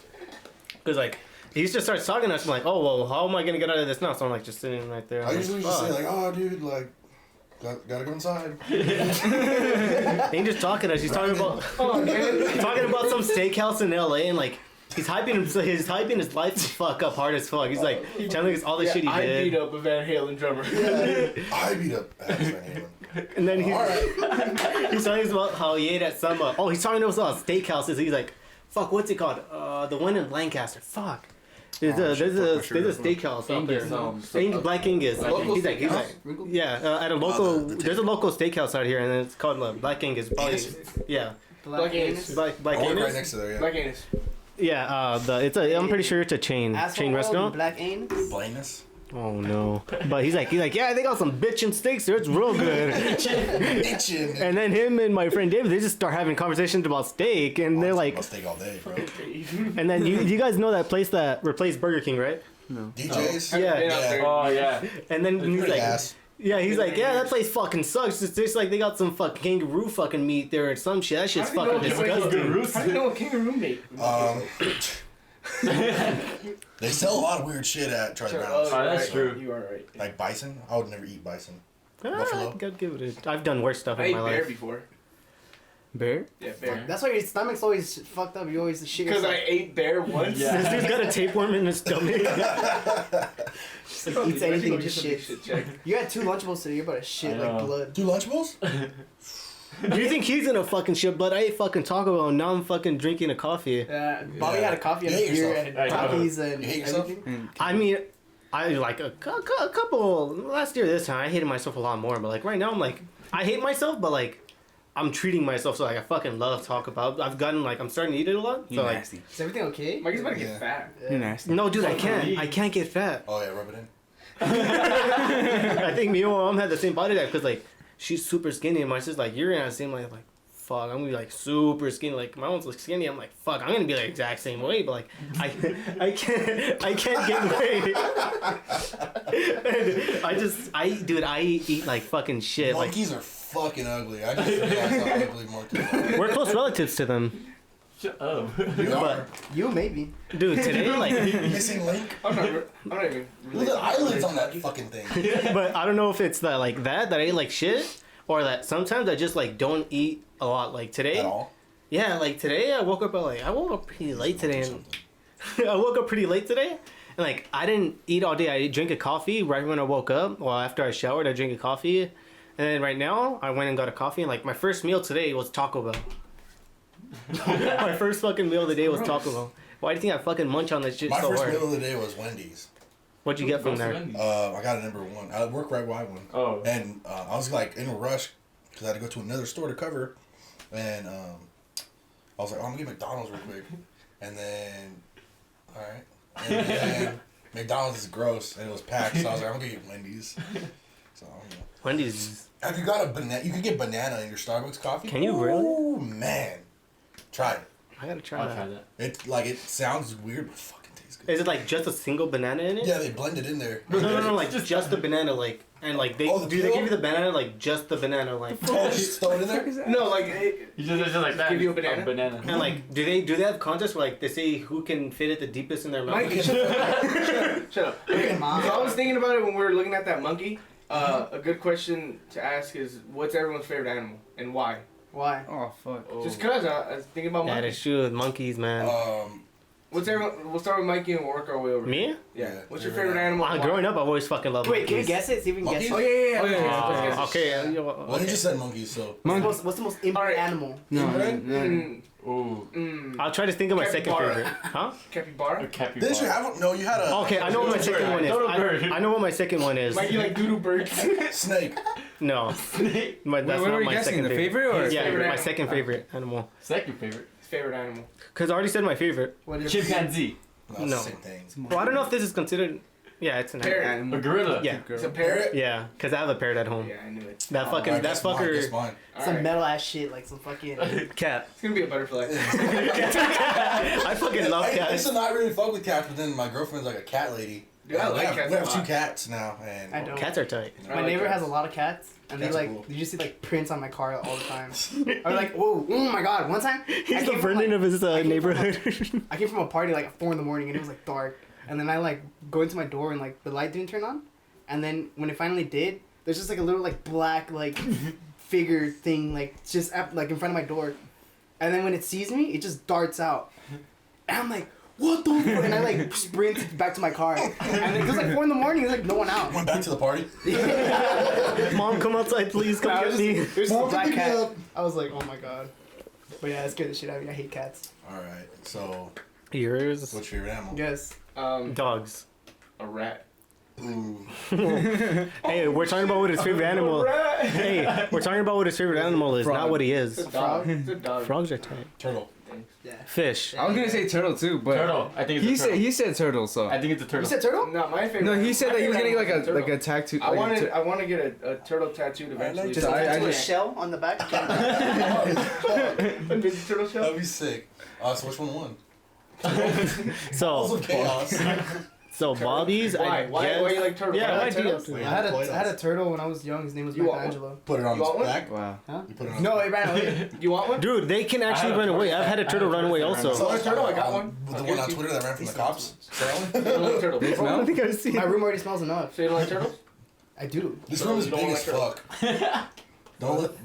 cause like he just starts talking to us. I'm like, oh well, how am I gonna get out of this now? So I'm like just sitting right there. I I'm usually like, just say fuck. like, oh, dude, like, gotta go inside. And he's just talking to us. He's talking about some steakhouse in LA and like. He's hyping his life the fuck up hard as fuck. He's like telling us all the shit he I did. beat up a Van Halen drummer. I beat up Van Halen. And then Alright. he's telling us about how he ate at some. He's talking to us about steakhouses. He's like, fuck, what's it called? The one in Lancaster. Fuck. There's a steakhouse out there. Black Angus. He's like, yeah, at a local. There's a local steakhouse out here, and it's called Black Angus. Probably, yeah. Black Anus. Black I work right Angus. next to there, yeah. Black Anus. Yeah, I'm pretty sure it's a chain restaurant. Black anus. Blameless. Oh no! But he's like, yeah, they got some bitchin' steaks there. It's real good. Bitchin'. And then him and my friend David, they just start having conversations about steak, and they're like, I'll steak all day, bro. and then you guys know that place that replaced Burger King, right? DJs? Yeah. Yeah. oh yeah. And then he's Pretty like, ass. yeah, he's like, yeah, that place fucking sucks. It's just like they got some fucking kangaroo fucking meat there or some shit. That shit's How do you fucking know disgusting. How do you know what kangaroo meat? They sell a lot of weird shit at Charlie Brown's. Oh, that's true. You are right. Like bison? I would never eat bison. Ah, Buffalo? I'd give it I've done worse stuff I in ate my bear life. before. Bear? Yeah, bear. That's why your stomach's always fucked up. You always shit Because yourself. I ate bear once. Yeah. This dude's got a tapeworm in his stomach. Just eats anything, just shit. Check. You had 2 Lunchables today. You're about to shit I like know. blood. 2 Lunchables? Do you think he's gonna fucking shit? But I ate fucking Taco Bell and now I'm fucking drinking a coffee. Bobby Yeah. had a coffee and You a hate beer yourself. and I know. Takis and You hate yourself? everything. I mean, I like a couple last year. This time I hated myself a lot more. But like right now, I'm like I hate myself, but like I'm treating myself. So like I fucking love Taco Bell. I've gotten like I'm starting to eat it a lot. You're So like nasty. Is everything okay? Mikey's about to Yeah. get fat. You're nasty. no, dude, I can't get fat. Oh, yeah, rub it in. I think me and my mom had the same body type because like she's super skinny and my sister's like you're gonna have the same like fuck I'm gonna be like super skinny like my mom's like skinny I'm like fuck I'm gonna be like exact same weight but like I can't get weight. And I eat like fucking shit like Monkeys are fucking ugly. I just realized how ugly monkeys are. we're close relatives to them. Shut up. You are. But You maybe. dude today like Missing link? I'm not even. Look at the eyelids on that fucking thing. but I don't know if it's that like that I eat like shit or that sometimes I just like don't eat a lot like today. At all? Yeah, like today I woke up pretty late today and I woke up pretty late today and like I didn't eat all day. I drank a coffee right when I woke up. Well, after I showered, I drank a coffee. And then right now I went and got a coffee and like my first meal today was Taco Bell. My first fucking meal of the day was Taco Bell. Why do you think I fucking munch on that shit My so first hard? meal of the day was Wendy's. What'd you get from there? I got a #1. I work right where I went. Oh. And I was like in a rush because I had to go to another store to cover. And I was like, oh, I'm going to get McDonald's real quick. And then, alright. And then McDonald's is gross and it was packed. So I was like, I'm going to get Wendy's. So, you know. Wendy's. Have you got a banana? You can get banana in your Starbucks coffee. Can you really? Oh man, try it. I gotta try I'll that. try that. It sounds weird, but it fucking tastes Is it like just a single banana in it? Yeah, they blend it in there. No, like just the banana, like, and like they Oh, the do they peel? give you the banana, like just the banana, like, Oh, just throw it in there? No, like You just like that. Give you a banana? and like do they have contests where like they say who can fit it the deepest in their mouth? Mikey, shut up. Okay, so I was thinking about it when we were looking at that monkey. A good question to ask is, what's everyone's favorite animal and why? Why? Oh fuck. Just cause I was thinking about Yeah, monkeys. that's true. Monkeys, man. What's everyone? We'll start with Mikey and we'll work our way over. Me? Yeah. Yeah, What's your favorite favorite animal? and why? Growing up, I've always fucking loved Wait, monkeys. can we guess it? See if we can guess Monkeys? it. Oh yeah. Oh, yeah, Let's guess. Okay. Well, he just said monkey, so. Monkey. What's the most inbred animal? No, Right? no. Ooh. I'll try to think of my second Capybara. favorite. Huh? Capybara. A capybara. Didn't you have? No, you had a. Okay, I know what my second one is. Dodo bird. I know what my second one is. Mikey like doodoo birds. Snake. No, that's Wait, what not were we my guessing? second The favorite. favorite or? Yeah, favorite my animal? second favorite animal. Second favorite. His favorite animal. Cause I already said my favorite. What is Chimpanzee. No, No. Same thing. Well, I don't know if this is considered. Yeah, it's an Parrot. animal. A gorilla. Yeah. It's a parrot. Yeah, cause I have a parrot at home. Yeah, I knew it. That fucking Alright, that guess mine, guess fucker mine. some Alright. metal ass shit like some fucking. cat. It's gonna be a butterfly. I fucking love I used cats. to not really fuck with cats, but then my girlfriend's like a cat lady. Dude, I And like we cats have a 2 lot. cats now, and I don't. Cats are tight. I My like neighbor cats. has a lot of cats, and they Cats are like cool. you just see like prints on my car all the time. I was like, whoa, oh my god! One time, He's the Vernon of his neighborhood. I came from a party like at 4 in the morning, and it was like dark. And then I like go into my door, and like the light didn't turn on. And then when it finally did, there's just like a little like black like figure thing like just like in front of my door. And then when it sees me, it just darts out. And I'm like, what the fuck? And I like sprint back to my car. And it was like 4 in the morning. There's like no one out. went back to the party. Mom, come outside, please. Come get me. There's Mom, a black pick me cat. up. I was like, oh my god. But yeah, it scared the shit out of me. I hate cats. All right. So, Yours. what's your favorite animal? Yes. Dogs. A rat. Ooh. Hey, we're talking about what his favorite animal. Hey, we're talking about what his favorite animal is, Frog. not what he It's is. a dog. It's a dog. Frogs are tight. Turtle. Yeah. Fish. I was gonna say turtle too, but Turtle. I think it's he a turtle. said turtle. So I think it's a turtle. You said turtle? Not my favorite. no, he said My that he was favorite getting animal is like a tattoo. I like a want to get a turtle tattooed eventually. Just I a just- shell on the back. a big turtle shell. That'd be sick. So which one won? So, Also chaos. so Bobby's. Why? I Why guess. you like turtles? Yeah, Why I like do. turtles? I had a turtle when I was young. His name was You want one? Michelangelo. Put it on You his want one? back. wow. You put it on. No, his it ran away. You want one? Dude, they can actually have run a away. turtle. I've had a I turtle have a run away turtle. also. So- Oh, turtle, I got one. The I'll one give on it to Twitter that ran from the cops. You don't like turtles. They smell? I think I've seen. My room already smells enough. So you don't like turtles? I do. This So room is you don't big like as turtles? fuck.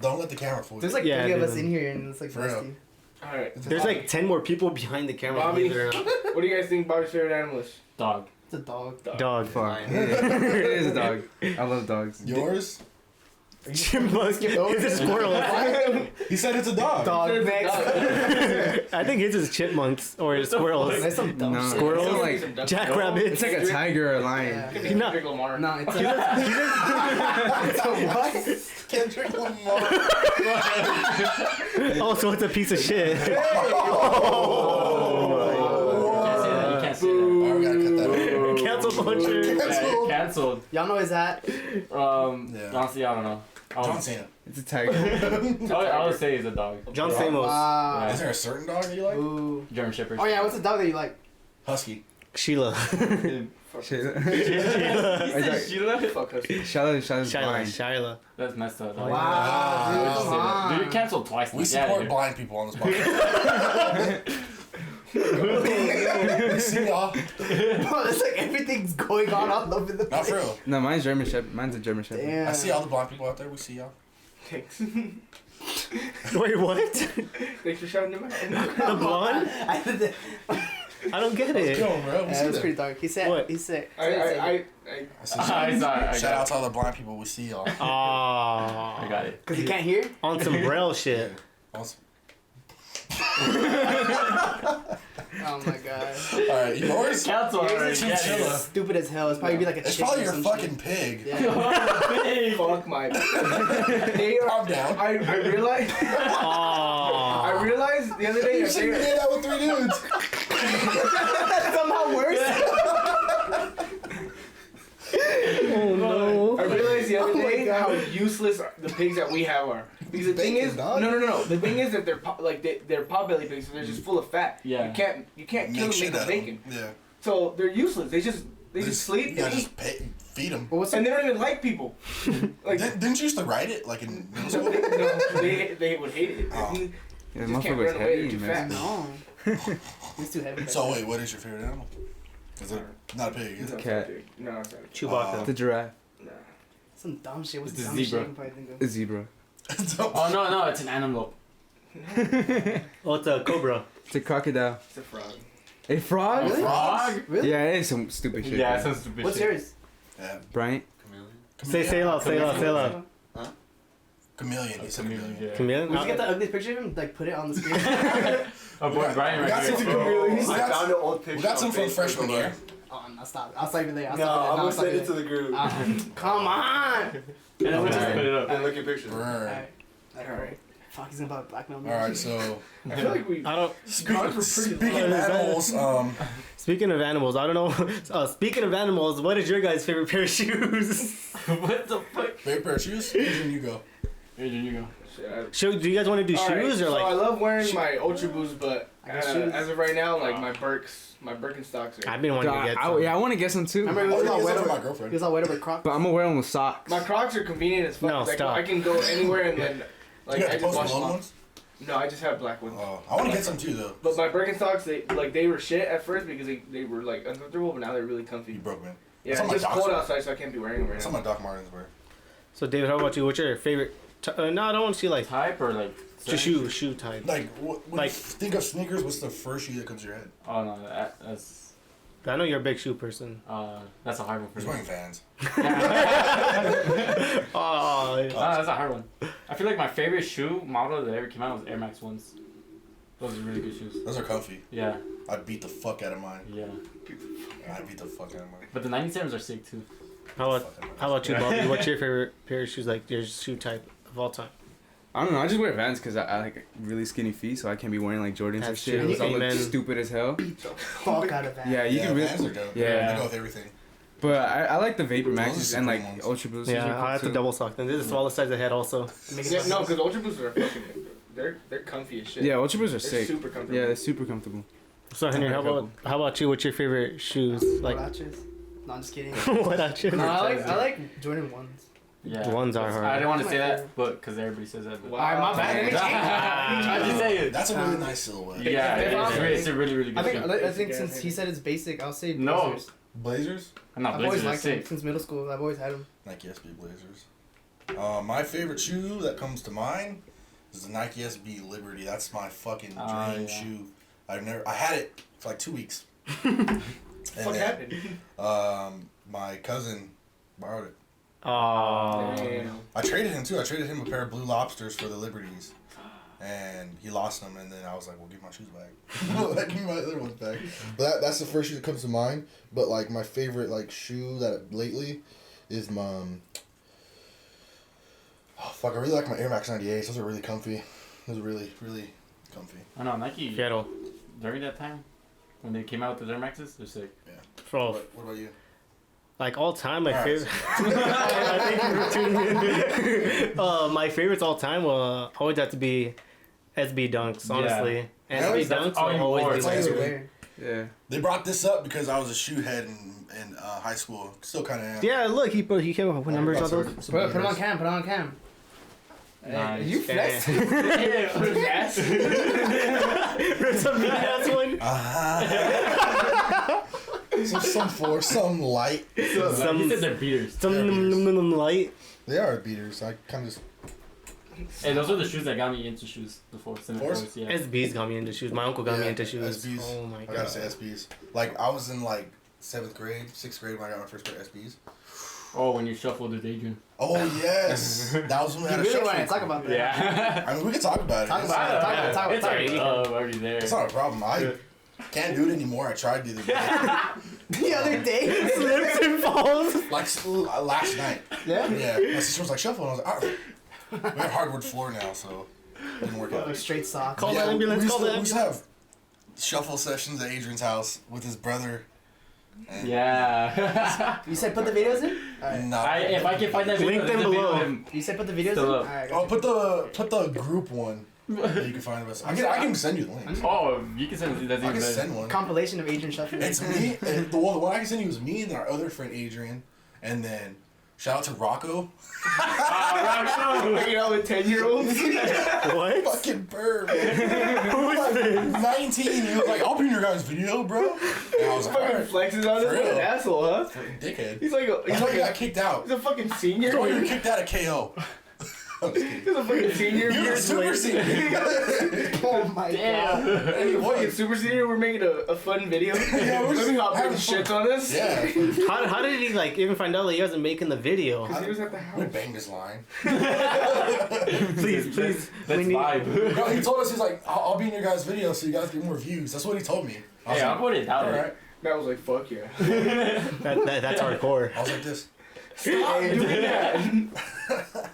Don't let the camera fool you. There's like Yeah, 3 of dude. us in here, and it's like For real. rusty. All right. There's like 10 more people behind the camera. Bobby. believe it or not. What do you guys think Bobby's favorite animal is? Dog. It's a dog. Dog. Fuck. it is a dog. I love dogs. Yours? Chipmunk. Skip over It's a it? squirrel. He said it's a dog. Dog next. I think his is chipmunks or squirrels. That's some dumb No. shit. Squirrels? It's like- Some duck- Jackrabbits. It's like a tiger or a lion. Yeah. Could be He not- Kendrick Lamar. No, it's a. It's a what? Kendrick Lamar. Oh, so it's a piece of shit. You can't say that. You Alright, we gotta cut that out. Cancel culture. can't say that. Canceled. Canceled. Y'all know his hat? Yeah. Honestly, I don't know. John Cena. It's a tiger. I would say he's a dog. John Stamos. Wow. Is there a certain dog that you like? Ooh. German Shepherd. Oh yeah, what's the dog that you like? Husky. Sheila. Shit. Sheila? Fuck us. Shallow's Shyla. blind. Shyla. That's messed up. Wow. Dude, come on. Dude, you canceled twice. We Get outta support here. blind people on this podcast. We see y'all. Bro, it's like everything's going on all over the Not place. for real. No, mine's German Shepherd. Mine's a German Shepherd. Damn. I see all the blind people out there. We see y'all. Thanks. Wait, what? Thanks for shouting him out. The blonde? I did the- I don't get Let's it. go, bro. We Yeah, see it was them. pretty dark. He said. What? He said. I see I saw it. I Shout got out it. to all the blind people. We see y'all. Aww. I got it. Because he can't hear. On some braille shit. Awesome. Oh my god. Alright, yours? Cancel Yours already. is Yeah, chinchilla. yeah. Stupid as hell. It's probably be like a It's chicken probably or your some fucking shit. pig. Yeah. Fuck my. They are. Calm down. I realized. Aww. I realized the other day. You that shouldn't they- have did that with 3 dudes. Somehow worse. Oh no. I realized the other Oh my day God. how useless the pigs that we have are. Because the thing Bacon, is, dog. no. The thing is that they're they're potbelly pigs, so they're just full of fat. Yeah. You can't kill Make them shit with out of bacon. them. Yeah. So they're useless. They just sleep Yeah, and just eat. feed them. And they don't even like people. Like Didn't you used to ride it like in middle school? they would hate it. Oh. You Yeah, just can't motherfucker's run away. They're heavy, too man. fast. No. It's too heavy. So wait, what is your favorite animal? Is it not a pig? Is No, it? it's Cat. not big. No, it's not. Chewbacca. The giraffe. Nah. Some dumb shit. What's It's the a dumbest shit zebra. you can probably think of? A zebra. Oh no, it's an animal. Oh, it's a cobra. It's a crocodile. It's a frog. A frog? Really? Frog? Really? Yeah, it is some stupid shit. Yeah, bro. some stupid What's shit. yours? Yeah. Bryant? Say loud, say loud, say loud. Chameleon. He said chameleon. Yeah. Chameleon? We should get the ugliest picture of him, like put it on the screen. Oh boy, Brian We got right some here. chameleons. I found an old picture. We got some on from Facebook freshman of year. us. Oh, no, stop. I'll stop you there. I'll No, stop I'm you gonna there. send it to the group. Come on! And then we just put it up. And look at pictures. Brr. Alright. Fuck, he's gonna blackmail me. Alright, so I feel like we. I don't. speaking Dogs were pretty of animals, Speaking of animals, I don't know. Speaking of animals, what is your guys' favorite pair of shoes? What the fuck? favorite pair of shoes? Adrian, you go. Adrian, you go. Do you guys want to do Alright, shoes or so I like? love wearing my Ultra Boosts, but I got shoes. as of right now, like my Birkenstocks are. I've been wanting to get some. I want to get some too. Remember, he Oh, was yeah, all it's wet over my over. girlfriend. He was all wet over Crocs. But I'm gonna wear them with socks. My Crocs are convenient as fuck. No, like, stop. I can go anywhere and then, like, You I got the just Post wash them Malone off. ones? No, I just have black ones. Oh, I want to get some too though. But my Birkenstocks, they were shit at first because they were like uncomfortable, but now they're really comfy. You broke, man. Yeah, That's it's on just my cold Docs. outside, so I can't be wearing them right That's now. what my Doc Martens wear. So David, how about you? What's your favorite? No, I don't want to see like Type or like? just shoe type. Like, when Like- you think of sneakers, what's the first shoe that comes to your head? Oh no, that's I know you're a big shoe person. that's a hard one for He's me. wearing Vans. Oh, That's a hard one. I feel like my favorite shoe model that ever came out was Air Max ones. Those are really good shoes. Those are comfy. Yeah, I beat the fuck out of mine. yeah. I beat the fuck out of mine. But the 97s are sick too. how about you, Bobby? What's your favorite pair of shoes? Like your shoe type of all time? I don't know. I just wear Vans because I like really skinny feet, so I can't be wearing like Jordans or That's shit. true. Because I look Amen. stupid as hell. Fuck out of that. Yeah, you Yeah, can really. Vans are dope. Yeah. They go with everything. But I like the Vapor Those are Maxes super and like ones. Ultra Boosts. Yeah, I have to double sock them. This is the smallest size I had also. Yeah, no, because Ultra Boosts are fucking. They're comfy as shit. Yeah, Ultra Boosts are They're sick. super comfortable. Yeah, they're super comfortable. So Henry, how about you? What's your favorite shoes? Like Watches. No, I'm just kidding. what about you? No, I like Jordan ones. Yeah. The ones are hard. I didn't want to say that, but because everybody says that. But Wow. Alright, my bad. I just say it. That's a really nice silhouette. Yeah, it's a really, really good shoe. I think since he said it's basic, I'll say No. Blazers. Blazers? I'm not I've always Blazers are liked them sick. since middle school. I've always had them. Nike SB Blazers. My favorite shoe that comes to mind is the Nike SB Liberty. That's my fucking dream Yeah. shoe. I had it for like 2 weeks. And What then, happened? my cousin borrowed it. Oh. Damn. I traded him too. I traded him a pair of Blue Lobsters for the Liberties. And he lost them, and then I was like, well, give me my shoes back. Give me my other ones back. But that's the first shoe that comes to mind. But, like, my favorite, like, shoe that lately is my... I really like my Air Max 98s. Those are really comfy. Those are really, really comfy. I know Nike Fiero. during that time when they came out with the Air Maxes, they're sick. Bro, What about you? like all time, my All right. favorite. Thank you for tuning in. My favorites all time will always have to be SB Dunks, honestly. Yeah. SB That's Dunks all will you always wore. be It's my like- favorite. Yeah. They brought this up because I was a shoe head in high school. Still kind of am. Yeah, look, he came up with numbers on those. Some Put it on Blazers. cam. Put it on cam. Nice. You flex. Gas? Some ass one. Some light. Some- He said they're beaters. Some light. They are beaters. I kind of just... Hey, those are the shoes that got me into shoes before. Force? Yeah. SBs got me into shoes. My uncle got me Yeah, into shoes. SBs. Oh my I god. gotta say SBs. Like, I was in, like, 7th grade, 6th grade when I got my first pair of SBs. Oh, when you shuffled with Adrian. Oh, yes! That was when we You had a really shuffle. want to talk about that? Yeah. I mean, we could talk about it. Talk It's- about it. Talk about it. Talk about it. It's already already there. It's not a problem. I can't do it anymore. I tried the other day. The other day. Slips and falls. Like, last night. Yeah. Yeah. My sister was like, shuffle. And I was like, alright. We have hardwood floor now, so it didn't work out. Straight socks. Call the ambulance, We call the used to have shuffle sessions at Adrian's house with his brother. And Yeah. You said put the videos in. Alright. No. If I can find that video, Link them there's a video below. of him. You said put the videos Still in. up. Alright. Oh, put the group one. that you can find of us. I can send you the link. Oh, you can send. That's I even can better. send one. Compilation of Adrian Sheffield. It's me. And the one I can send you is me and our other friend Adrian, and then shout out to Rocco. Hanging out with 10-year-olds. What? Fucking bird. Who is this? 19. He was like, I'll be in your guys' video, bro. And I was like, Fucking alright. flexes on us For like an real. asshole, huh? Fucking dickhead. He's like a, That's why he got kicked out. he's a fucking senior. Bro, you were kicked out of KO. I'm just kidding. He's a fucking senior. You're a super senior. Oh my god. Hey, Fucking what? super senior. We're making a fun video. Yeah, we're Let me hop in having shits fun. on us. Yeah. How did he like even find out that he wasn't making the video? Because he was at the We house. banged his line. Please. Let's we need- vibe. No, he told us, he's like, I'll be in your guys' video so you guys get more views. That's what he told me. I was Hey, like, I'll put it down. alright. Matt was like, fuck yeah. That's hardcore. I was like this. Stop doing that.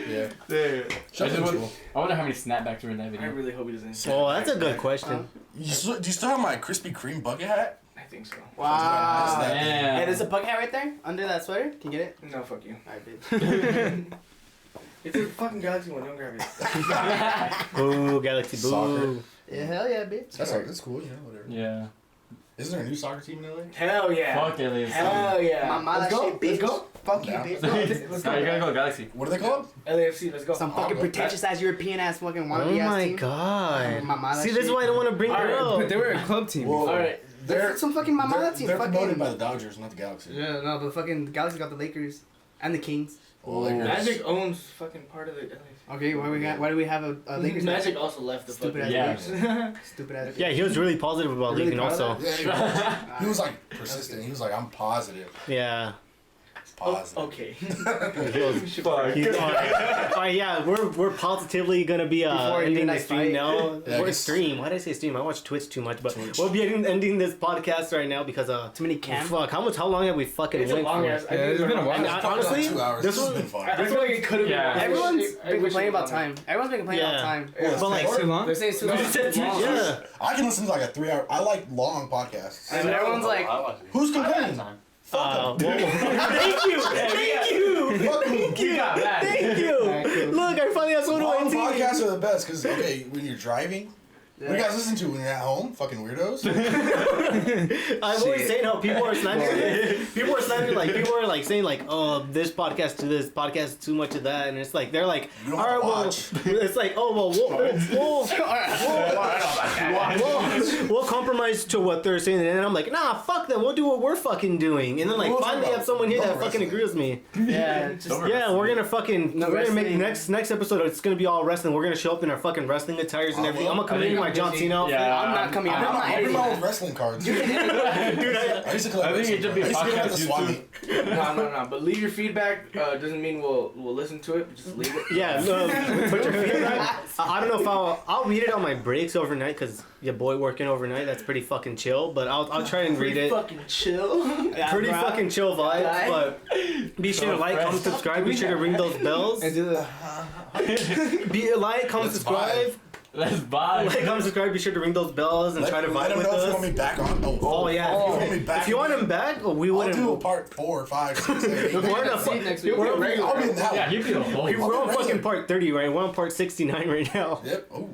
Yeah. Dude. Shut I up, wonder- Joel. I wonder how many snapbacks were in that I video. really hope he doesn't. Well, that's a good question. Do you still have my Krispy Kreme bucket hat? I think so. Wow. That's that Damn. Hey, there's a bucket hat right there under that sweater. Can you get it? No, fuck you. Alright, bitch. It's a fucking Galaxy one. Don't grab it. Boo, Galaxy, boo. Soccer. Yeah, hell yeah, bitch. That's cool, whatever. Yeah. Isn't there a new soccer team in LA? Hell yeah. Fuck LAFC. Hell yeah. Mama, Let's that go. shit, bitch. Let's go. Fuck you, Yeah. bitch. Let's No, you go. gotta go Galaxy. What are they called? LAFC. Let's go. Some fucking Oh, pretentious ass European ass fucking Oh wannabe ass my team. god. Mama, that See, this is shit. why I don't want to bring Alright, girls. But they were a club team. Whoa. All right. They're some fucking Mamada team. They're Fucking. promoted by the Dodgers, not the Galaxy. Yeah, no, but fucking Galaxy got the Lakers and the Kings. Oh, Lakers. Magic owns fucking part of the LAFC. Okay, why do we have a Lakers? Magic also left the Stupid fucking ass Yeah. Lakers. Stupid ass. Yeah, he was really positive about Really leaving proud of also. Yeah, he was like persistent. He was like, I'm positive. Yeah. Positive. Okay. He was, Fuck. he's, alright, yeah, we're positively gonna be Before ending the midnight stream fight. now. Yeah, I Or guess- stream. Why did I say stream? I watch Twitch too much, but Twitch. we'll be ending this podcast right now because Too many cam. fuck, how long have we fucking It's a went long for? ass. Yeah, it's been a while. And It's probably honestly, like 2 hours. this This has was- been fun. I feel like it could have Yeah. been. Everyone's I been wish it complaining was about longer. time. Everyone's been complaining Yeah. about time. Yeah, But like, Too long? They're saying it's too long. yeah. I can listen to like a 3 hour. I like long podcasts. And everyone's like, Who's complaining? Well, thank you, thank you, thank you, got that. thank you. Alright, cool. Look, I finally have someone Long to podcasts NT. are the best because okay, when you're driving, what do you guys listen to when you're at home? Fucking weirdos. I'm always saying how people are slamming. People are slamming like people are like saying like, oh, this podcast to this podcast too much of that, and it's like they're like, You don't all right, have to well, watch. it's like, oh well, we'll compromise to what they're saying, and then I'm like, nah, fuck them, we'll do what we're fucking doing, and then like We'll talk finally about have someone here that no fucking wrestling. agrees with me. yeah, just Yeah, we're gonna fucking No we're gonna make wrestling. next episode. It's gonna be all wrestling. We're gonna show up in our fucking wrestling attires and I everything. will. I'm gonna come in my John Cena outfit. Yeah. I'm not coming out. I'm not I bring editing my own that. wrestling cards. Dude, I used to collect I think it should be a wrestling cards. I used to get them at podcast the swap meet. No. But leave your feedback. Doesn't mean we'll listen to it. But just leave it. yeah, no, put your feedback. I don't know if I'll read it on my breaks overnight because your boy working overnight. That's pretty fucking chill. But I'll try and read it. Fucking chill. Pretty fucking chill vibes. Guy. But be sure to like, comment, subscribe. Be sure to ring those bells. And do the Be like, comment, Let's subscribe. Let's vibe. Like, comment, subscribe. Be sure to ring those bells and try to Let vibe them with know if you want me us. back on. Oh yeah. If you want me back If you want again, him back, we I'll wouldn't. do a part 4, 5, 6, 8. We're in a See you next week. we're- I'll be in that Yeah, one. he'd be the whole. We're on fucking part 30, right? We're on part 69 right now. Yep. Oh.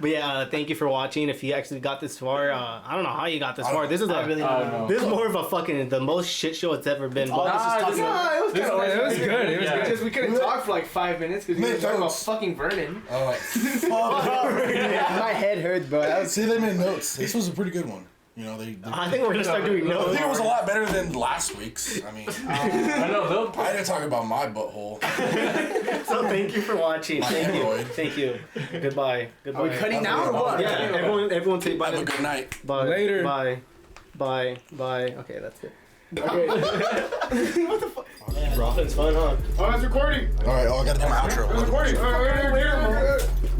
But yeah, thank you for watching. If you actually got this far, I don't know how you got this I far. don't- This is I really a, I don't don't know. this is more of a fucking the most shit show it's ever been. all But this is talking about. it was This- kind of It was good. It was Yeah. good. Just we couldn't talk for like 5 minutes because we were Made talking about notes. fucking Vernon. Fuck. My head hurts, bro. That was See, they made notes. This was a pretty good one. You know, they I think we're gonna start doing I notes. think it was a lot better than last week's. I mean, I know they'll. I didn't talk about my butthole. So thank you for watching. My Thank you. hemorrhoid. Thank you. Goodbye. Goodbye. Are we cutting Have a now or good what? one. Yeah, everyone say bye. Have a good night. Bye. Later. Bye. Bye. Bye. Okay, that's it. Okay. It's fun, huh? Oh, it's recording. All right, I gotta do my outro. It's recording.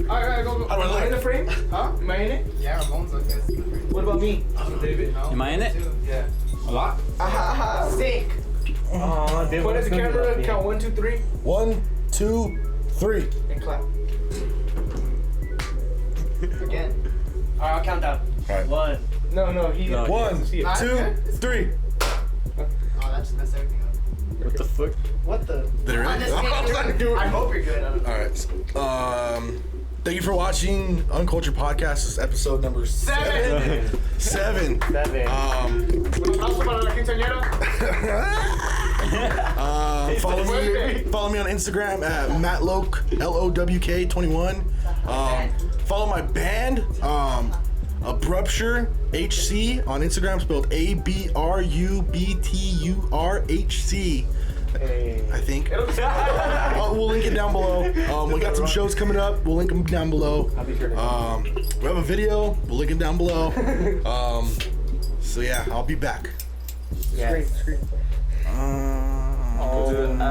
Alright, go. How do I Am I in the look? frame? Huh? Am I in it? yeah, Ramon's like this. What about me? David. Am I in it? Yeah. A lot. Steak. Oh, Point at the camera. Count 1, 2, 3, 1, 2, 3. and clap. Again. Alright, I'll count down. One. No, he. No. 1, 2, 3. Oh, that just messed everything up. What the fuck? What the? Did it really? Undisputed I hope you're good. All right. Thank you for watching Uncltrd Podcast. This is episode number 7. 7. Follow me on Instagram at MattLowk, LOWK21. Follow my band, ABURPTURE HC on Instagram, spelled ABRUBTURHC. I think. We'll link it down below. We got some shows coming up. We'll link them down below. We have a video. We'll link it down below. So yeah, I'll be back. Yeah. Oh, no.